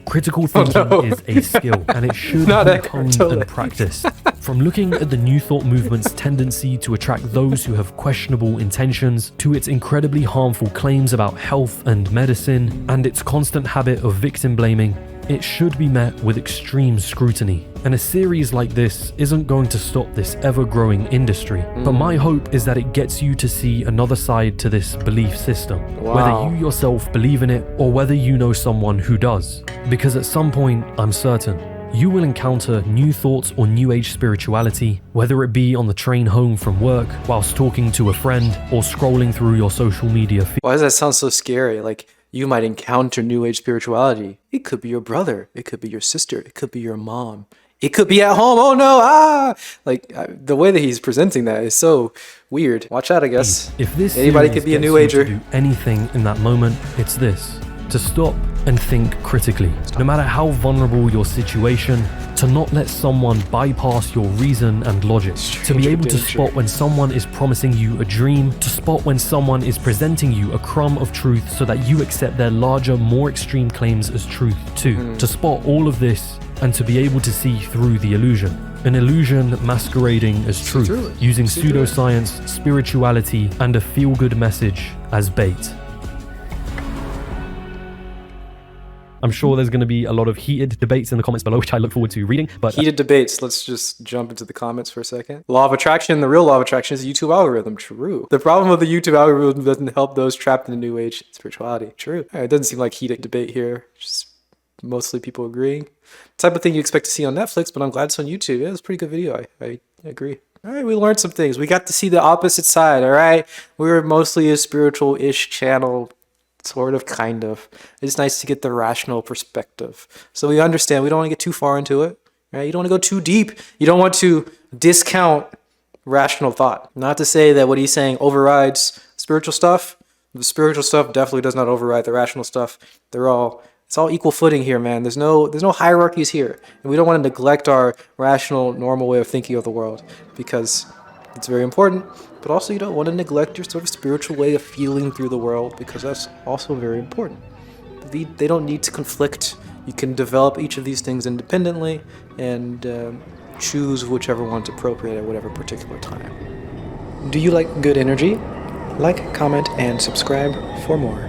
Critical thinking is a skill, and it should be honed and practiced. From looking at the New Thought movement's tendency to attract those who have questionable intentions, to its incredibly harmful claims about health and medicine, and its constant habit of victim blaming, it should be met with extreme scrutiny. And a series like this isn't going to stop this ever-growing industry. But my hope is that it gets you to see another side to this belief system. Wow. Whether you yourself believe in it, or whether you know someone who does. Because at some point, I'm certain, you will encounter New Thoughts or New Age spirituality, whether it be on the train home from work, whilst talking to a friend, or scrolling through your social media feed. Why does that sound so scary? Like, you might encounter New Age spirituality. It could be your brother. It could be your sister. It could be your mom. It could be at home. Oh no! Like the way that he's presenting that is so weird. Watch out, I guess. If this anybody could be a New Ager. To do anything in that moment, it's this: to stop and think critically. No matter how vulnerable your situation, to not let someone bypass your reason and logic. To be able to spot when someone is promising you a dream, to spot when someone is presenting you a crumb of truth so that you accept their larger, more extreme claims as truth too. To spot all of this and to be able to see through the illusion. An illusion masquerading as truth, using pseudoscience, spirituality, and a feel-good message as bait. I'm sure there's going to be a lot of heated debates in the comments below, which I look forward to reading. But heated debates. Let's just jump into the comments for a second. Law of attraction. The real law of attraction is the YouTube algorithm. True. The problem with the YouTube algorithm doesn't help those trapped in the New Age spirituality. True. It doesn't seem like heated debate here. Just mostly people agreeing. Type of thing you expect to see on Netflix, but I'm glad it's on YouTube. Yeah, it's a pretty good video. I agree. All right, we learned some things. We got to see the opposite side. All right, we were mostly a spiritual-ish channel Sort of, kind of. It's nice to get the rational perspective. So we understand, we don't want to get too far into it, right? You don't want to go too deep. You don't want to discount rational thought. Not to say that what he's saying overrides spiritual stuff. The spiritual stuff definitely does not override the rational stuff. It's all equal footing here, man. There's no hierarchies here. And we don't want to neglect our rational, normal way of thinking of the world because it's very important. But also you don't want to neglect your sort of spiritual way of feeling through the world because that's also very important. They don't need to conflict. You can develop each of these things independently and choose whichever one's appropriate at whatever particular time. Do you like good energy? Like, comment, and subscribe for more.